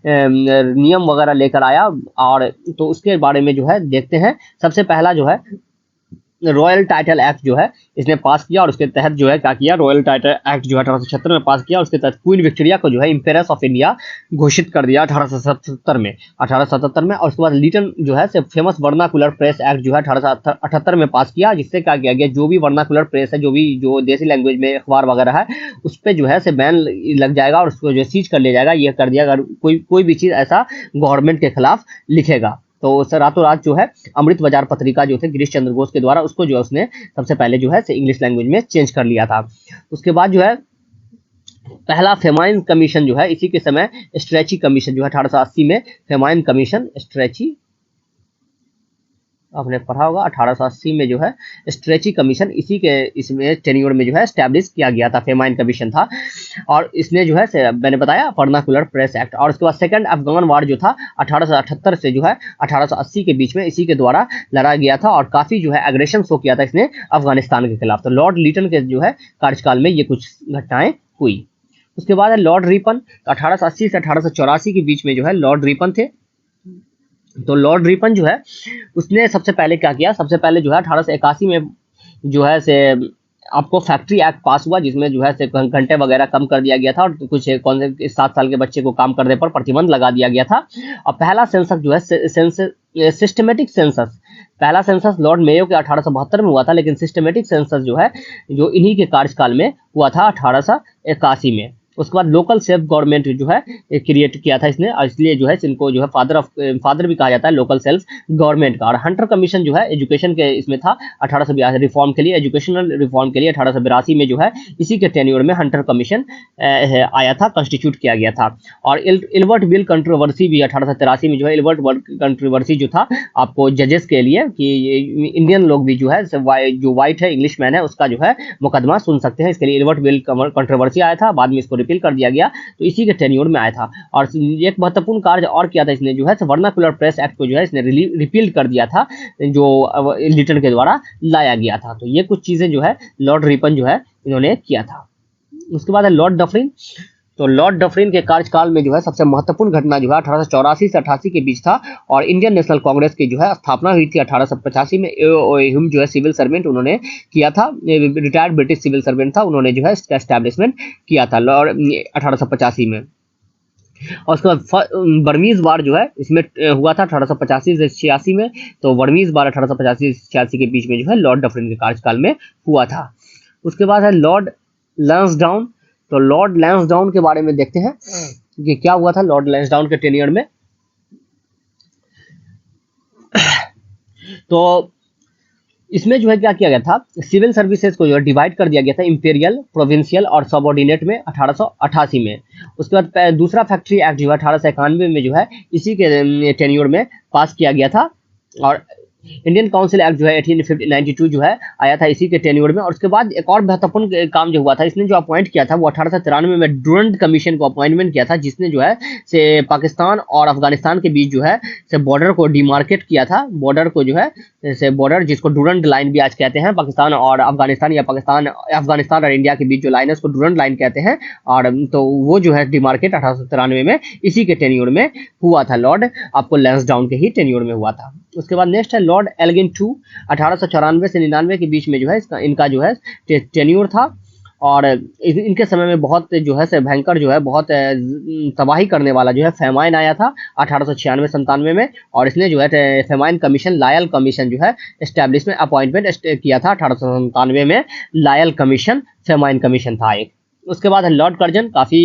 नियम वगैरह लेकर आया, और तो उसके बारे में जो है देखते हैं। सबसे पहला जो है रॉयल टाइटल एक्ट जो है इसने पास किया, और उसके तहत जो है क्या किया, रॉयल टाइटल एक्ट जो है 1876 में पास किया, और उसके तहत क्वीन विक्टोरिया को जो है इम्पेरस ऑफ इंडिया घोषित कर दिया 1877 में। और उसके बाद लिटन जो है से फेमस वर्नाकुलर प्रेस एक्ट जो है 1878 में पास किया, जिससे क्या किया गया, जो भी वर्नाकुलर प्रेस है, जो देसी लैंग्वेज में अखबार वगैरह है, उस पर जो है से बैन लग जाएगा और उसको जो सीज कर लिया जाएगा। यह कर दिया अगर कोई भी चीज़ ऐसा गवर्नमेंट के खिलाफ लिखेगा। तो रातों रात जो है अमृत बाजार पत्रिका जो थे गिरीश चंद्र घोष के द्वारा, उसको जो है उसने सबसे पहले जो है इंग्लिश लैंग्वेज में चेंज कर लिया था। उसके बाद जो है पहला फेमाइन कमीशन जो है इसी के समय स्ट्रेची कमीशन जो है 1880 में फेमाइन कमीशन स्ट्रेची आपने पढ़ा होगा 1880 में जो है स्ट्रेची कमीशन इसी के इसमें टेन्योर में जो है स्टैब्लिश किया गया था, फेमाइन कमीशन था। और इसने जो है मैंने बताया वर्नाकुलर प्रेस एक्ट। और उसके बाद सेकंड अफगान वार जो था 1878 से जो है 1880 के बीच में इसी के द्वारा लड़ा गया था और काफी जो है एग्रेशन शो किया था इसने अफगानिस्तान के खिलाफ। तो लॉर्ड लीटन के जो है कार्यकाल में ये कुछ घटनाएं हुई। उसके बाद है लॉर्ड रिपन। 1880 से 1884 के बीच में जो है लॉर्ड रिपन थे। तो लॉर्ड रिपन जो है उसने सबसे पहले क्या किया, सबसे पहले जो है 1881 में जो है से आपको फैक्ट्री एक्ट पास हुआ, जिसमें जो है से घंटे वगैरह कम कर दिया गया था और कुछ कौन से 7 साल के बच्चे को काम करने पर प्रतिबंध लगा दिया गया था। और पहला सेंसस जो है सिस्टमेटिक सेंसस, पहला सेंसस लॉर्ड मेयो के 1872 में हुआ था, लेकिन सिस्टमेटिक सेंसस जो है जो इन्हीं के कार्यकाल में हुआ था 1881 में। उसके बाद लोकल सेल्फ गवर्नमेंट जो है क्रिएट किया था इसने, और इसलिए जो है इनको जो है फादर भी कहा जाता है लोकल सेल्फ गवर्नमेंट का। और हंटर कमीशन जो है एजुकेशन के इसमें था 1882 रिफॉर्म के लिए, एजुकेशनल रिफॉर्म के लिए 1882 में जो है इसी के टेन्योर में हंटर कमीशन आया था, कॉन्स्टिट्यूट किया गया था। और इल्बर्ट बिल कंट्रोवर्सी भी 1883 में जो है इल्बर्ट कंट्रोवर्सी जो था आपको जजेस के लिए कि इंडियन लोग भी जो है जो व्हाइट है इंग्लिश मैन है उसका जो है मुकदमा सुन सकते हैं, इसके लिए इल्बर्ट बिल कंट्रोवर्सी आया था, बाद में इसको रिपील कर दिया गया, तो इसी के टेन्योर में आया था। और एक महत्वपूर्ण कार्य और किया था इसने जो है वर्नाकुलर प्रेस एक्ट को जो है इसने रिपील कर दिया था, जो लिटन के द्वारा लाया गया था। तो ये कुछ चीजें जो है लॉर्ड रिपन जो है इन्होंने किया था। उसके बाद है लॉर्ड डफरिन। तो लॉर्ड डफरिन के कार्यकाल में जो है सबसे महत्वपूर्ण घटना जो है 1884 से 88 के बीच था, और इंडियन नेशनल कांग्रेस की जो है स्थापना हुई थी 1885 में। ह्यूम जो है सिविल सर्वेंट उन्होंने किया था, रिटायर्ड ब्रिटिश सिविल सर्वेंट था, उन्होंने जो है इसका एस्टैब्लिशमेंट किया था लॉर्ड 1885 में। और उसके बाद बर्मीज वार जो है इसमें हुआ था 1885 से 86 में। तो बर्मीज वार 1885 से 86 के बीच में जो है लॉर्ड डफरिन के कार्यकाल में हुआ था। उसके बाद है लॉर्ड लैंसडाउन। तो लॉर्ड लैंसडाउन के बारे में देखते हैं कि क्या हुआ था लॉर्ड लैंसडाउन के टेन्योर में। तो इसमें जो है क्या किया गया था, सिविल सर्विसेज को जो है डिवाइड कर दिया गया था इंपीरियल, प्रोविंशियल और सबऑर्डिनेट में 1888 में। उसके बाद दूसरा फैक्ट्री एक्ट जो है 1891 में जो है इसी के टेन्योर में पास किया गया था। और इंडियन काउंसिल एक्ट जो है 1892 जो है आया था इसी के टेन्योर में। और उसके बाद एक और महत्वपूर्ण काम जो हुआ था, इसने जो अपॉइंट किया था वो 1893 में डुरंट कमीशन को अपॉइंटमेंट किया था, जिसने जो है से पाकिस्तान और अफगानिस्तान के बीच जो है से बॉर्डर को डिमार्केट किया था। बॉर्डर को जो है से बॉर्डर जिसको डुरंट लाइन भी आज कहते हैं, पाकिस्तान और अफगानिस्तान या अफगानिस्तान और इंडिया के बीच जो लाइन है उसको डुरंट लाइन कहते हैं। और तो वो जो है डिमार्केट 1893 में इसी के टेन्योर में हुआ था, लॉर्ड आपको लैंसडाउन के ही टेन्योर में हुआ था। उसके बाद नेक्स्ट है लॉर्ड एल्गिन टू। 1894 से 99 के बीच में जो है इनका जो है टेन्योर था। और इनके समय में बहुत जो है से भयंकर जो है बहुत तबाही करने वाला जो है फेमाइन आया था 1896-97 में। और इसने जो है फेमाइन कमीशन, लायल कमीशन जो है एस्टैब्लिशमेंट अपॉइंटमेंट किया था 1897 में। लायल कमीशन फेमाइन कमीशन था एक। उसके बाद है लॉर्ड कर्जन। काफी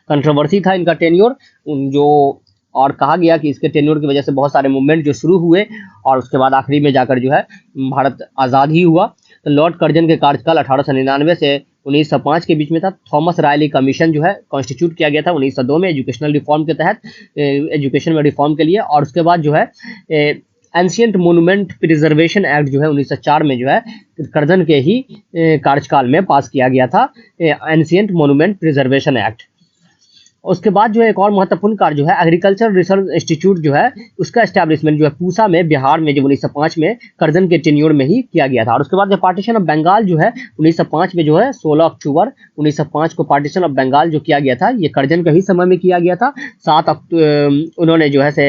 कंट्रोवर्सी था इनका टेन्योर, जो और कहा गया कि इसके टेन्योर की वजह से बहुत सारे मूवमेंट जो शुरू हुए और उसके बाद आखिरी में जाकर जो है भारत आज़ाद ही हुआ। तो लॉर्ड कर्जन के कार्यकाल 1899 से 1905 के बीच में था। थॉमस रायली कमीशन जो है कॉन्स्टिट्यूट किया गया था 1902 में एजुकेशनल रिफॉर्म के तहत, एजुकेशन में रिफॉर्म के लिए। और उसके बाद जो है एंशिएंट मोन्यूमेंट प्रिजर्वेशन एक्ट जो है 1904 में जो है कर्जन के ही कार्यकाल में पास किया गया था, एंशिएंट मोन्यूमेंट प्रिजर्वेशन एक्ट। उसके बाद जो है एक और महत्वपूर्ण कार्य जो है एग्रीकल्चर रिसर्च इंस्टीट्यूट जो है उसका एस्टैब्लिशमेंट जो है पूसा में बिहार में जो 1905 में कर्जन के टेन्योर में ही किया गया था। और उसके बाद जो पार्टीशन ऑफ बंगाल जो है 1905 में जो है 16 अक्टूबर 1905 को पार्टीशन ऑफ बंगाल जो किया गया था ये कर्जन के ही समय में किया गया था। उन्होंने जो है से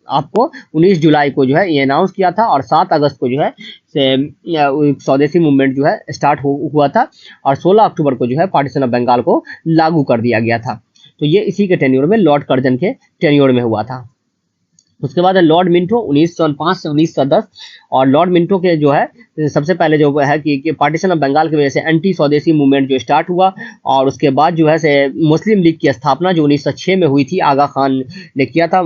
आपको 19 जुलाई को जो है ये अनाउंस किया था और 7 अगस्त को जो है से स्वदेशी मूवमेंट जो है स्टार्ट हुआ था और 16 अक्टूबर को जो है पार्टीशन ऑफ बंगाल को लागू कर दिया गया था। तो ये इसी के टेन्योर में लॉर्ड कर्जन के टेन्योर में हुआ था। उसके बाद है लॉर्ड मिंटो 1905 से 1910। और लॉर्ड मिंटो के जो है सबसे पहले जो है कि पार्टीशन ऑफ बंगाल की वजह से एंटी स्वदेशी मूवमेंट जो स्टार्ट हुआ। और उसके बाद जो है से मुस्लिम लीग की स्थापना जो 1906 में हुई थी, आगा खान ने किया था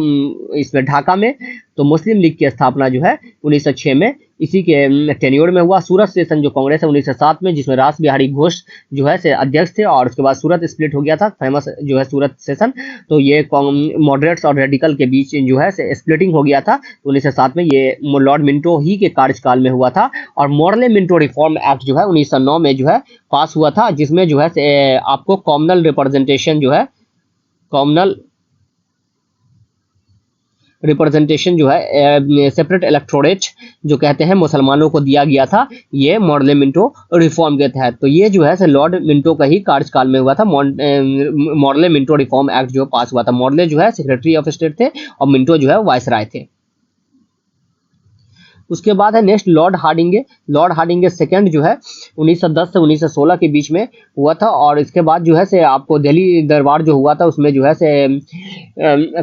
इसमें ढाका में। तो मुस्लिम लीग की स्थापना जो है 1906 में इसी के टेन्योर में हुआ। सूरत सेशन जो कांग्रेस है 1907 में, जिसमें रास बिहारी घोष जो है से अध्यक्ष थे, और उसके बाद सूरत स्प्लिट हो गया था, फेमस जो है सूरत सेशन। तो ये मॉडरेट्स और रेडिकल के बीच जो है से स्प्लिटिंग हो गया था। तो 1907 में ये लॉर्ड मिंटो ही के कार्यकाल में हुआ था। और मॉडले मिंटो रिफॉर्म एक्ट जो है 1909 में जो है पास हुआ था, जिसमें जो है से आपको कॉमनल रिप्रेजेंटेशन जो है, कॉमनल रिप्रेजेंटेशन जो है सेपरेट इलेक्टोरेट जो कहते हैं मुसलमानों को दिया गया था, ये मॉडले मिंटो रिफॉर्म के तहत। तो ये जो है लॉर्ड मिंटो का ही कार्यकाल में हुआ था। मॉडले मिंटो रिफॉर्म एक्ट जो पास हुआ था। मॉडले जो है सेक्रेटरी ऑफ स्टेट थे और मिंटो जो है वाइसराय थे। उसके बाद है नेक्स्ट लॉर्ड हार्डिंगे। लॉर्ड हार्डिंगे सेकंड जो है 1910 से 1916 के बीच में हुआ था। और इसके बाद जो है से आपको दिल्ली दरबार जो हुआ था उसमें जो है से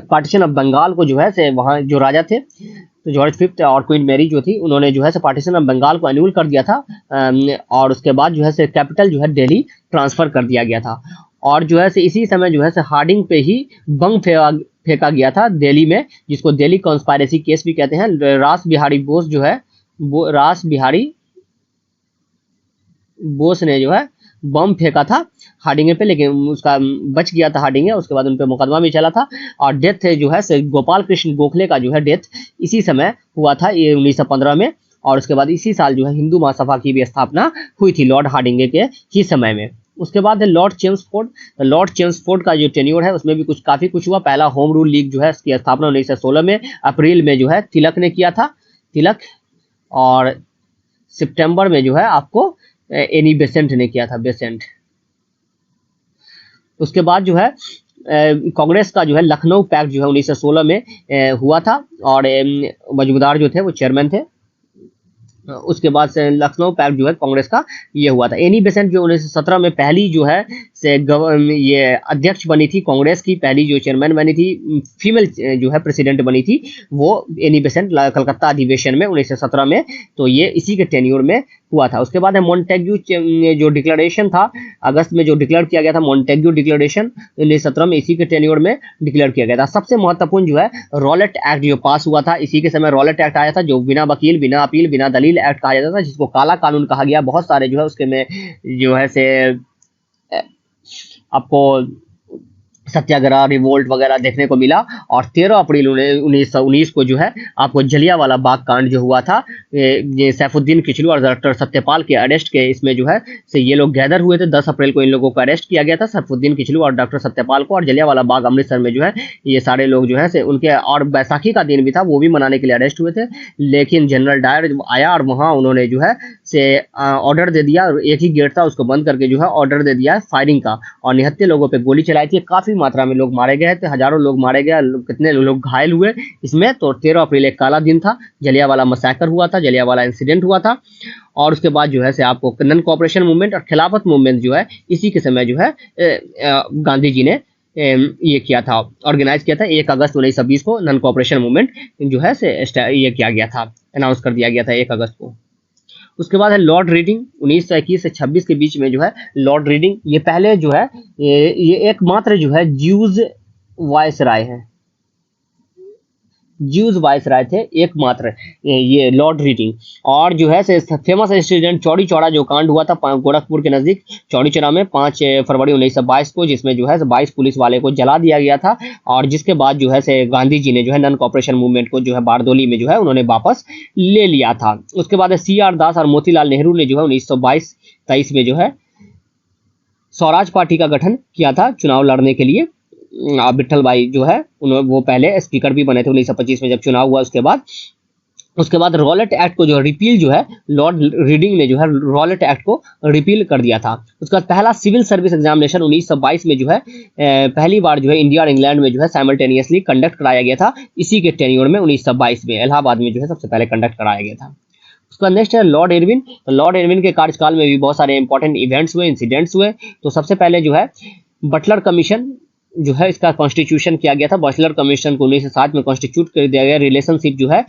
पार्टीशन ऑफ बंगाल को जो है से वहाँ जो राजा थे तो जॉर्ज फिफ्थ और क्वीन मैरी जो थी, उन्होंने जो है से पार्टीशन ऑफ बंगाल को एन्यूल कर दिया था। और उसके बाद जो है से कैपिटल जो है दिल्ली ट्रांसफर कर दिया गया था। और जो है से इसी समय जो है से हार्डिंग पे ही बम फेंका गया था दिल्ली में, जिसको दिल्ली कॉन्स्पायरेसी केस भी कहते हैं। रास बिहारी बोस जो है, रास बिहारी बोस ने जो है बम फेंका था हार्डिंगे पे, लेकिन उसका बच गया था हार्डिंगे। उसके बाद उन पे मुकदमा भी चला था। और डेथ जो है से गोपाल कृष्ण गोखले का जो है डेथ इसी समय हुआ था, ये 1915 में। और उसके बाद इसी साल जो है हिंदू महासभा की भी स्थापना हुई थी लॉर्ड हार्डिंगे के ही समय में। उसके बाद है लॉर्ड चेम्सफोर्ड। लॉर्ड चेम्सफोर्ड का जो टेन्योर है उसमें भी काफी कुछ हुआ। पहला होम रूल लीग जो है इसकी स्थापना 1916 में अप्रैल में जो है तिलक ने किया था, तिलक। और सितंबर में जो है आपको एनी बेसेंट ने किया था, बेसेंट। उसके बाद जो है कांग्रेस का जो है लखनऊ पैक्ट जो है 1916 में हुआ था, और मजूमदार जो थे वो चेयरमैन थे। उसके बाद से लखनऊ पैक्ट जो है कांग्रेस का ये हुआ था। एनी बेसेंट जो 1917 में पहली जो है से ये अध्यक्ष बनी थी कांग्रेस की, पहली जो चेयरमैन बनी थी, फीमेल जो है प्रेसिडेंट बनी थी, वो एनी बेसेंट कलकत्ता अधिवेशन में 1917 में। तो ये इसी के टेन्योर में हुआ था। उसके बाद है मॉन्टेग्यू जो डिक्लेरेशन था, अगस्त में जो डिक्लेयर किया गया था, मॉन्टेग्यू डिक्लेरेशन 1917 में इसी के टेन्योर में डिक्लेयर किया गया था। सबसे महत्वपूर्ण जो है रॉलेट एक्ट जो पास हुआ था, इसी के समय रॉलेट एक्ट आया था, जो बिना वकील, बिना अपील, बिना दलील एक्ट कहा जाता था, जिसको काला कानून कहा गया। बहुत सारे जो है उसके में जो है से आपको सत्याग्रह, रिवोल्ट वगैरह देखने को मिला। और 13 अप्रैल 1919 को जो है आपको जलियांवाला बाग कांड जो हुआ था, ये सैफुद्दीन किचलू और डॉक्टर सत्यपाल के अरेस्ट के इसमें जो है से ये लोग गैदर हुए थे। 10 अप्रैल को इन लोगों को अरेस्ट किया गया था, सैफुद्दीन किचलू और डॉक्टर सत्यपाल को। और जलियांवाला बाग अमृतसर में जो है ये सारे लोग जो है से उनके, और बैसाखी का दिन भी था, वो भी मनाने के लिए अरेस्ट हुए थे। लेकिन जनरल डायर आया और वहाँ उन्होंने जो है से ऑर्डर दे दिया, एक ही गेट था उसको बंद करके जो है ऑर्डर दे दिया फायरिंग का, और निहत्थे लोगों पे गोली चलाई थी। काफी मात्रा में लोग मारे गए थे, हजारों लोग मारे गए, कितने लोग घायल हुए इसमें। तो 13 अप्रैल एक काला दिन था, जलियांवाला मसैकर हुआ था, जलियांवाला इंसिडेंट हुआ था। और उसके बाद जो है से आपको नन कॉपरेशन मूवमेंट और खिलाफत मूवमेंट जो है इसी के समय जो है गांधी जी ने ये किया था, ऑर्गेनाइज किया था। 1 अगस्त 1920 को नन कॉपरेशन मूवमेंट जो है से ये किया गया था, अनाउंस कर दिया गया था 1 अगस्त को। उसके बाद है लॉर्ड रीडिंग 1921 से 26 के बीच में जो है लॉर्ड रीडिंग, ये पहले जो है ये एकमात्र जो है ज्यूज वायसराय है, ज्यूज वायसराय थे एकमात्र ये लॉर्ड रीडिंग। और जो है फेमस इंसिडेंट चौड़ी चौड़ा जो कांड हुआ था गोरखपुर के नजदीक चौड़ी चौड़ा में 5 फरवरी 1922 को, जिसमें जो है 22 पुलिस वाले को जला दिया गया था। और जिसके बाद जो है से गांधी जी ने जो है नन कॉपरेशन मूवमेंट को जो है बारदोली में जो है उन्होंने वापस ले लिया था। उसके बाद CR दास और मोतीलाल नेहरू ने जो है 1922-23 में जो है स्वराज पार्टी का गठन किया था चुनाव लड़ने के लिए। विट्ठल भाई जो है वो पहले स्पीकर भी बने थे 1925 में जब चुनाव हुआ। उसके बाद रॉलेट एक्ट को जो रिपील जो है लॉर्ड रीडिंग ने जो है रॉलेट एक्ट को रिपील कर दिया था। उसके बाद पहला सिविल सर्विस एग्जामिनेशन 1922 में जो है पहली बार जो है इंडिया और इंग्लैंड में जो है साइमल्टेनियसली कंडक्ट कराया गया था, इसी के टेन्योर में 1922 में इलाहाबाद में जो है सबसे पहले कंडक्ट कराया गया था। उसका नेक्स्ट है लॉर्ड इरविन। तो लॉर्ड इरविन के कार्यकाल में भी बहुत सारे इंपॉर्टेंट इवेंट्स हुए, इंसिडेंट्स हुए। तो सबसे पहले जो है बटलर कमीशन जो है इसका कॉन्स्टिट्यूशन किया गया था। बटलर कमीशन को 1907 में कॉन्स्टिट्यूट कर दिया गया। रिलेशनशिप जो है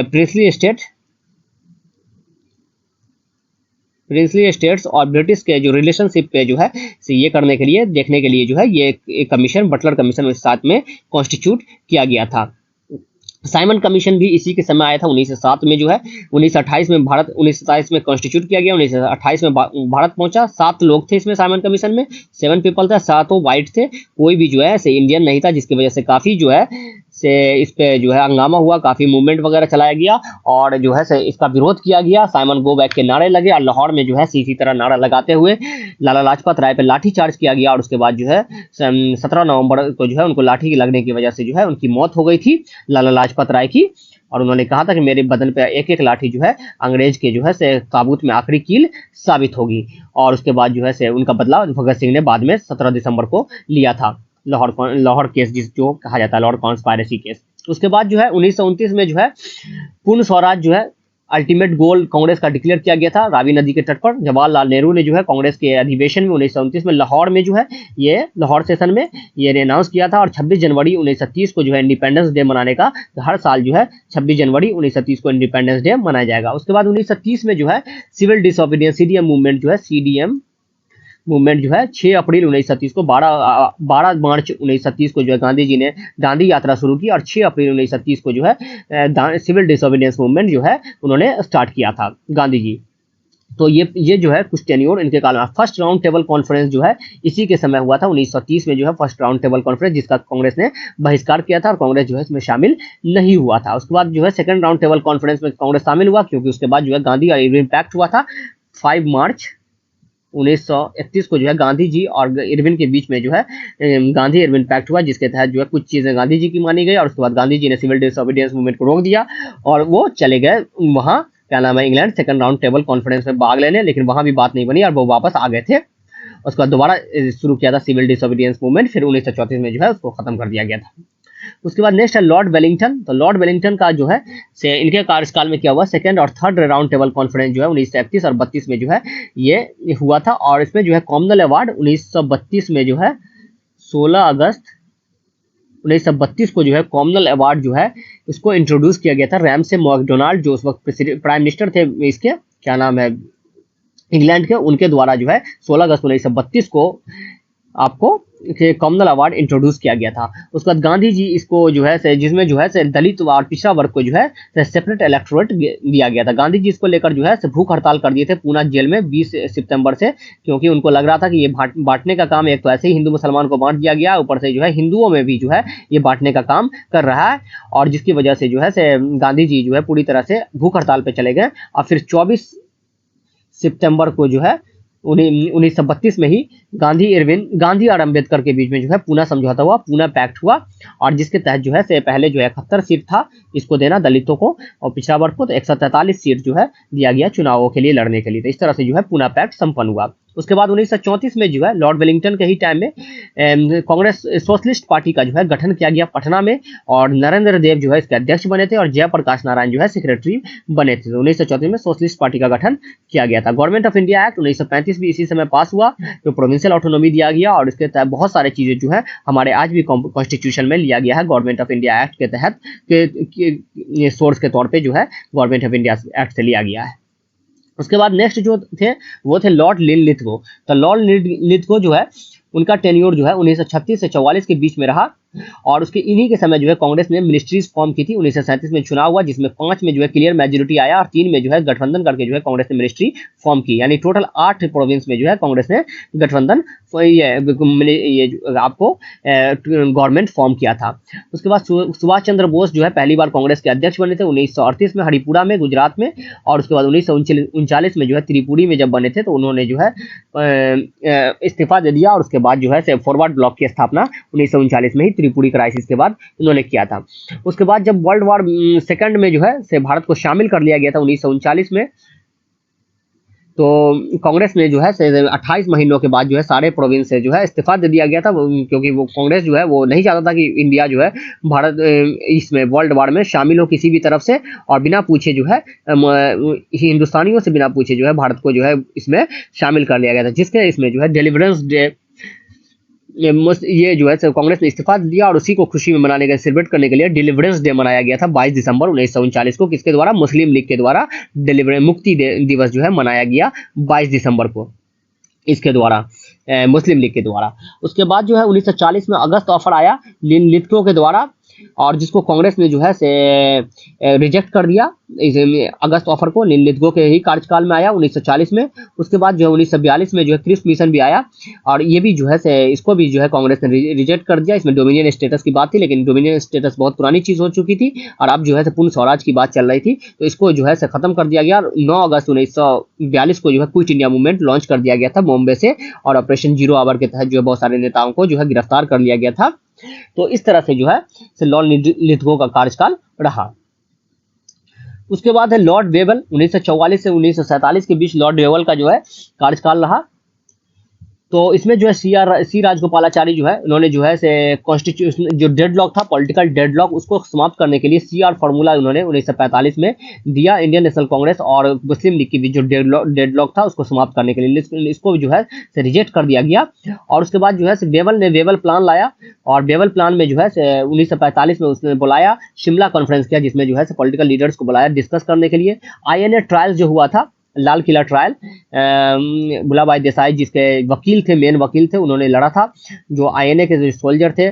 प्रिंसली स्टेट्स और ब्रिटिश के जो रिलेशनशिप पे जो है ये करने के लिए, देखने के लिए जो है ये कमीशन बटलर कमीशन 1907 में कॉन्स्टिट्यूट किया गया था। साइमन कमीशन भी इसी के समय आया था 1907 में जो है। 1928 में भारत, 1927 में कॉन्स्टिट्यूट किया गया। 1928 में भारत पहुंचा। 7 लोग थे इसमें साइमन कमीशन में, 7 पीपल था, 7 वाइट थे, कोई भी जो है से इंडियन नहीं था, जिसकी वजह से काफी जो है से इस पे जो है हंगामा हुआ, काफी मूवमेंट वगैरह चलाया गया और जो है से इसका विरोध किया गया। साइमन गो बैक के नारे लगे और लाहौर में जो है इसी तरह नारा लगाते हुए लाला लाजपत राय पे लाठी चार्ज किया गया और उसके बाद जो है 17 नवंबर को जो है उनको लाठी लगने की वजह से जो है उनकी मौत हो गई थी लाला लाजपत राय की। और उन्होंने कहा था कि मेरे बदन पे एक एक लाठी जो है अंग्रेज के जो है से ताबूत में आखिरी कील साबित होगी। और उसके बाद जो है से उनका बदला भगत सिंह ने बाद में 17 दिसंबर को लिया था, लाहौर केस जो कहा जाता है, लाहौर कॉन्स्पायरेसी केस। उसके बाद जो है 1929 में जो है पूर्ण स्वराज जो है अल्टीमेट गोल कांग्रेस का डिक्लेयर किया गया था रावी नदी के तट पर। जवाहरलाल नेहरू ने जो है कांग्रेस के अधिवेशन में 1929 में लाहौर में जो है ये लाहौर सेशन में ये अनाउंस किया था। और 26 जनवरी 1930 को जो है इंडिपेंडेंस डे मनाने का, हर साल जो है 26 जनवरी 1930 को इंडिपेंडेंस डे मनाया जाएगा। उसके बाद 1930 में जो है सिविल डिसोबीडियंस सीडीएम मूवमेंट जो है, सीडीएम मूवमेंट जो है 6 अप्रैल 1930 को 12 मार्च 1930 को जो है गांधी जी ने दांडी यात्रा शुरू की और 6 अप्रैल 1930 को जो है सिविल डिसोबीडियंस मूवमेंट जो है उन्होंने स्टार्ट किया था गांधी जी। तो ये जो है कुछ टेन्योर इनके काल में। फर्स्ट राउंड टेबल कॉन्फ्रेंस जो है इसी के समय हुआ था 1930 में जो है फर्स्ट राउंड टेबल कॉन्फ्रेंस, जिसका कांग्रेस ने बहिष्कार किया था और कांग्रेस जो है इसमें शामिल नहीं हुआ था। उसके बाद जो है सेकंड राउंड टेबल कॉन्फ्रेंस में कांग्रेस शामिल हुआ, क्योंकि उसके बाद जो है गांधी और इरविन पैक्ट हुआ था 5 मार्च 1931 को जो है गांधी जी और इरविन के बीच में जो है गांधी इरविन पैक्ट हुआ, जिसके तहत जो है कुछ चीजें गांधी जी की मानी गई और उसके बाद गांधी जी ने सिविल डिसोबीडियंस मूवमेंट को रोक दिया और वो चले गए वहां क्या नाम है England second round table conference में भाग लेने, लेकिन वहां भी बात नहीं बनी और वो वापस आ गए थे। उसके बाद दोबारा शुरू किया था सिविल डिसोबीडियंस मूवमेंट, फिर 1934 में जो है उसको खत्म कर दिया गया था। उसके बाद नेक्स्ट है लॉर्ड वेलिंगटन। तो लॉर्ड वेलिंगटन का जो है से इनके कार्यकाल में क्या हुआ, सेकंड और थर्ड राउंड टेबल कॉन्फ्रेंस जो है 1931 और 32 में जो है ये हुआ था। और इसमें जो है कॉमनवेल्थ अवार्ड 1932 में जो है 16 अगस्त 1932 को जो है कॉमनवेल्थ अवार्ड जो है उसको इंट्रोड्यूस किया गया था रैमसे मैकडोनाल्ड, जो उस वक्त प्राइम मिनिस्टर थे इसके क्या नाम है इंग्लैंड के, उनके द्वारा जो है 16 अगस्त 1932 को आपको कॉमनवेल्थ अवार्ड इंट्रोड्यूस किया गया था। उसके बाद गांधी जी इसको जो है जिसमें जो है दलित और पिछड़ा वर्ग को जो है सेपरेट इलेक्टोरेट दिया गया था। गांधी जी इसको लेकर जो है भूख हड़ताल कर दिए थे पूना जेल में 20 सितंबर से, क्योंकि उनको लग रहा था कि ये बांटने का काम एक तो ऐसे ही हिंदू मुसलमान को बांट दिया गया, ऊपर से जो है हिंदुओं में भी जो है ये बांटने का काम कर रहा है, और जिसकी वजह से जो है गांधी जी जो है पूरी तरह से भूख हड़ताल पे चले गए। और फिर 24 सितंबर को जो है 1932 में ही गांधी और अंबेडकर के बीच में जो है पूना समझौता हुआ, पूना पैक्ट हुआ, और जिसके तहत जो है पहले जो है 71 सीट था इसको देना दलितों को और पिछड़ा वर्ग को, तो 143 सीट जो है दिया गया चुनावों के लिए लड़ने के लिए। तो इस तरह से जो है पूना पैक्ट संपन्न हुआ। उसके बाद 1934 में जो है लॉर्ड वेलिंगटन के ही टाइम में कांग्रेस सोशलिस्ट पार्टी का जो है गठन किया गया पटना में, और नरेंद्र देव जो है इसके अध्यक्ष बने थे और जयप्रकाश नारायण जो है सेक्रेटरी बने थे। 1934 में सोशलिस्ट पार्टी का गठन किया गया था। गवर्नमेंट ऑफ इंडिया एक्ट 1935 भी इसी समय पास हुआ, जो प्रोविंशियल ऑटोनॉमी दिया गया, और इसके तहत बहुत सारे चीजें जो है हमारे आज भी कॉन्स्टिट्यूशन में लिया गया है गवर्नमेंट ऑफ इंडिया एक्ट के तहत के सोर्स के तौर पे जो है गवर्नमेंट ऑफ इंडिया एक्ट से लिया गया है। उसके बाद नेक्स्ट जो थे वो थे लॉर्ड लिनलिथगो। तो लॉर्ड लिनलिथगो जो है उनका टेन्योर जो है 1936 से 44 के बीच में रहा, और उसके इन्हीं के समय जो है कांग्रेस ने मिनिस्ट्रीज फॉर्म की थी। 1937 में चुनाव हुआ जिसमें 5 में जो है क्लियर मेजोरिटी आया और 3 में जो है गठबंधन करके जो है कांग्रेस ने मिनिस्ट्री फॉर्म की, यानी टोटल 8 प्रोविंस में जो है कांग्रेस ने गठबंधन ये आपको गवर्नमेंट फॉर्म किया था। उसके बाद सुभाष चंद्र बोस जो है पहली बार कांग्रेस के अध्यक्ष बने थे 1938 में हरिपुरा में गुजरात में, और उसके बाद 1939 में जो है त्रिपुरी में जब बने थे तो उन्होंने जो है इस्तीफा दे दिया, और उसके बाद जो है फॉरवर्ड ब्लॉक की स्थापना 1939 में ही त्रिपुरी क्राइसिस के बाद उन्होंने किया था। उसके बाद जब वर्ल्ड वॉर सेकंड में जो है भारत को शामिल कर लिया गया था 1939 में, तो कांग्रेस ने जो है 28 महीनों के बाद जो है सारे प्रोविंस से जो है इस्तीफा दे दिया गया था, क्योंकि वो कांग्रेस जो है वो नहीं चाहता था कि इंडिया जो है भारत इसमें वर्ल्ड वॉर में शामिल हो किसी भी तरफ से, और बिना पूछे जो है हिंदुस्तानियों से बिना पूछे जो है भारत को जो है इसमें शामिल कर लिया गया था, जिसके इसमें जो है डिलीवरेंस डे ये जो है कांग्रेस ने इस्तीफा दिया, और उसी को खुशी में मनाने के सेलिब्रेट करने के लिए डिलीवरेंस डे मनाया गया था 22 दिसंबर 1939 को, किसके द्वारा मुस्लिम लीग के द्वारा मुक्ति दिवस जो है मनाया गया 22 दिसंबर को इसके द्वारा मुस्लिम लीग के द्वारा। उसके बाद जो है 1940 में अगस्त ऑफर आया लिनलिथगो के द्वारा और जिसको कांग्रेस ने जो है से रिजेक्ट कर दिया इस अगस्त ऑफर को। लिथगो के ही कार्यकाल में आया 1940 में। उसके बाद जो है 1942 में जो है क्रिप्स मिशन भी आया, और ये भी जो है से इसको भी जो है कांग्रेस ने रिजेक्ट कर दिया। इसमें डोमिनियन स्टेटस की बात थी, लेकिन डोमिनियन स्टेटस बहुत पुरानी चीज हो चुकी थी और अब जो है पूर्ण स्वराज की बात चल रही थी, तो इसको जो है खत्म कर दिया गया। 9 अगस्त 1942 को जो है क्विट इंडिया मूवमेंट लॉन्च कर दिया गया था बॉम्बे से, और ऑपरेशन जीरो आवर के तहत जो है बहुत सारे नेताओं को जो है गिरफ्तार कर लिया गया था। तो इस तरह से जो है लॉर्ड लिथगो का कार्यकाल रहा। उसके बाद है लॉर्ड वेबल, 1944 से 1947 के बीच लॉर्ड वेबल का जो है कार्यकाल रहा। तो इसमें जो है सी राजगोपालाचारी जो है उन्होंने जो है से कॉन्स्टिट्यूशन जो डेडलॉक था, पॉलिटिकल डेडलॉक, उसको समाप्त करने के लिए सीआर फार्मूला उन्होंने 1945 में दिया। इंडियन नेशनल कांग्रेस और मुस्लिम लीग की भी जो डेडलॉक था उसको समाप्त करने के लिए इसको जो है से रिजेक्ट कर दिया गया। और उसके बाद जो है वेबल ने वेबल प्लान लाया, और वेबल प्लान में जो है 1945 में उसने बुलाया, शिमला कॉन्फ्रेंस किया, जिसमें जो है पॉलिटिकल लीडर्स को बुलाया डिस्कस करने के लिए। INA ट्रायल जो हुआ था, लाल किला ट्रायल, भुलाभाई देसाई जिसके वकील थे, मेन वकील थे, उन्होंने लड़ा था। जो INA के जो सोल्जर थे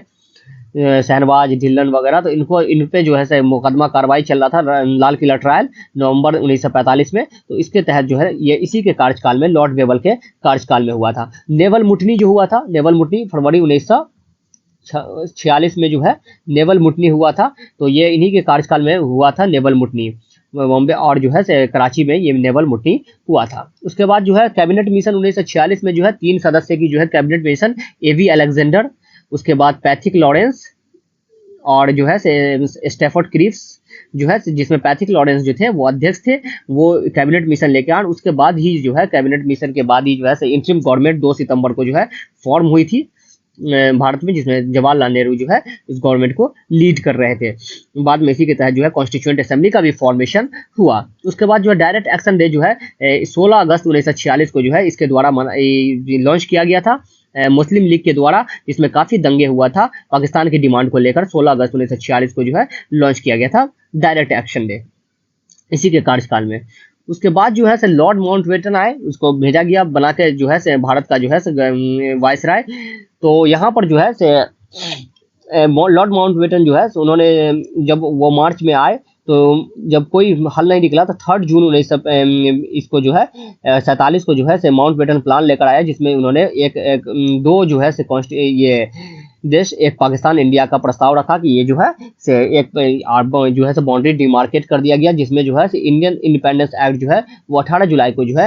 शहनवाज ढिल्लन वगैरह, तो इन पे जो है मुकदमा कार्रवाई चल रहा था, लाल किला ट्रायल नवंबर 1945 में। तो इसके तहत जो है ये इसी के कार्यकाल में, लॉर्ड वेबल के कार्यकाल में हुआ था। नेवल मुटनी जो हुआ था, नेवल मुटनी फरवरी 1946 में जो है नेवल मुटनी हुआ था, तो ये इन्हीं के कार्यकाल में हुआ था नेवल मुटनी बॉम्बे, और जो है कराची में ये नेवल मुटनी हुआ था। उसके बाद जो है कैबिनेट मिशन 1946 में जो है 3 सदस्य की जो है कैबिनेट मिशन, AV अलेक्जेंडर, उसके बाद पैथिक लॉरेंस और जो है स्टेफर्ड क्रिप्स जो है, जिसमें पैथिक लॉरेंस जो थे वो अध्यक्ष थे, वो कैबिनेट मिशन लेके आए। उसके बाद ही जो है कैबिनेट मिशन के बाद ही जो है इंटरिम गवर्नमेंट 2 सितंबर को जो है फॉर्म हुई थी भारत में, जिसमें जवाहरलाल नेहरू जो है इस गवर्नमेंट को लीड कर रहे थे। बाद में इसी के तहत जो है कॉन्स्टिट्यूएंट असेंबली का भी फॉर्मेशन हुआ। उसके बाद जो है डायरेक्ट एक्शन डे जो है 16 अगस्त 1946 को जो है इसके द्वारा लॉन्च किया गया था मुस्लिम लीग के द्वारा, जिसमें काफी दंगे हुआ था पाकिस्तान की डिमांड को लेकर। 16 अगस्त 1946 को जो है लॉन्च किया गया था डायरेक्ट एक्शन डे इसी के कार्यकाल में। उसके बाद जो है लॉर्ड माउंटबेटन आए, उसको भेजा गया बना के जो है भारत का जो है वायसराय। तो यहाँ पर जो है लॉर्ड माउंटबेटन जो है उन्होंने जब वो मार्च में आए, तो जब कोई हल नहीं निकला तो 3 जून 19 इसको जो है 47 को जो है माउंटबेटन प्लान लेकर आया, जिसमें उन्होंने दो जो है ये देश, एक पाकिस्तान इंडिया का प्रस्ताव रखा कि ये जो है एक जो है बाउंड्री डिमार्केट कर दिया गया, जिसमें जो है इंडियन इंडिपेंडेंस एक्ट जो है वो 18 जुलाई को जो है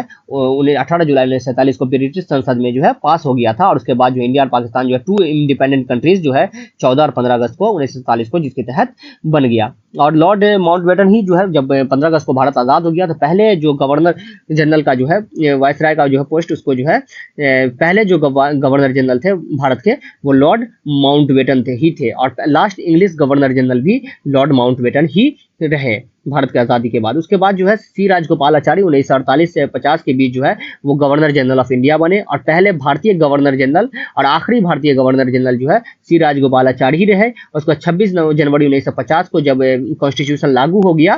18 जुलाई 1947 को ब्रिटिश संसद में जो है पास हो गया था। और उसके बाद जो इंडिया और पाकिस्तान जो है 2 इंडिपेंडेंट कंट्रीज जो है 14 और 15 अगस्त को 1947 को जिसके तहत बन गया। और लॉर्ड माउंटबेटन ही जो है जब 15 अगस्त को भारत आज़ाद हो गया, तो पहले जो गवर्नर जनरल का जो है वायसराय का जो है पोस्ट, उसको जो है पहले जो गवर्नर जनरल थे भारत के वो लॉर्ड माउंटबेटन थे, और लास्ट इंग्लिश गवर्नर जनरल भी लॉर्ड माउंटबेटन ही रहे भारत की आज़ादी के बाद। उसके बाद जो है सी राजगोपालाचारी 1948 से 50 के बीच जो है वो गवर्नर जनरल ऑफ इंडिया बने, और पहले भारतीय गवर्नर जनरल और आखिरी भारतीय गवर्नर जनरल जो है सी राजगोपालाचारी ही रहे। उसके बाद 26 जनवरी 1950 को जब कॉन्स्टिट्यूशन लागू हो गया,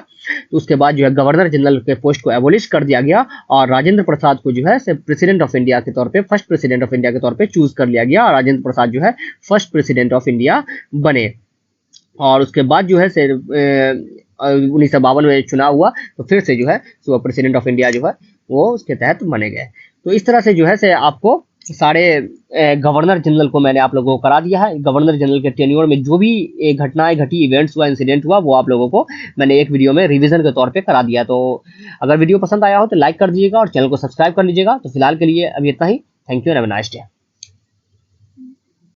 तो उसके बाद जो है गवर्नर जनरल के पोस्ट को एबोलिश कर दिया गया, और राजेंद्र प्रसाद को जो है प्रेसिडेंट ऑफ इंडिया के तौर पे, फर्स्ट प्रेसिडेंट ऑफ इंडिया के तौर पे चूज कर लिया गया, और राजेंद्र प्रसाद जो है फर्स्ट प्रेसिडेंट ऑफ इंडिया बने। और उसके बाद जो है 1952 में चुनाव हुआ, तो फिर से जो है वो प्रेसिडेंट ऑफ इंडिया जो है वो उसके तहत बने गए। तो इस तरह से जो है आपको सारे गवर्नर जनरल को मैंने आप लोगों को करा दिया है। गवर्नर जनरल के टेन्योर में जो भी घटनाएं घटी, इवेंट्स हुआ, इंसिडेंट हुआ, वो आप लोगों को मैंने एक वीडियो में रिवीजन के तौर पे करा दिया। तो अगर वीडियो पसंद आया हो तो लाइक कर दीजिएगा और चैनल को सब्सक्राइब कर लीजिएगा। तो फिलहाल के लिए अभी इतना ही। Thank you and have a nice day.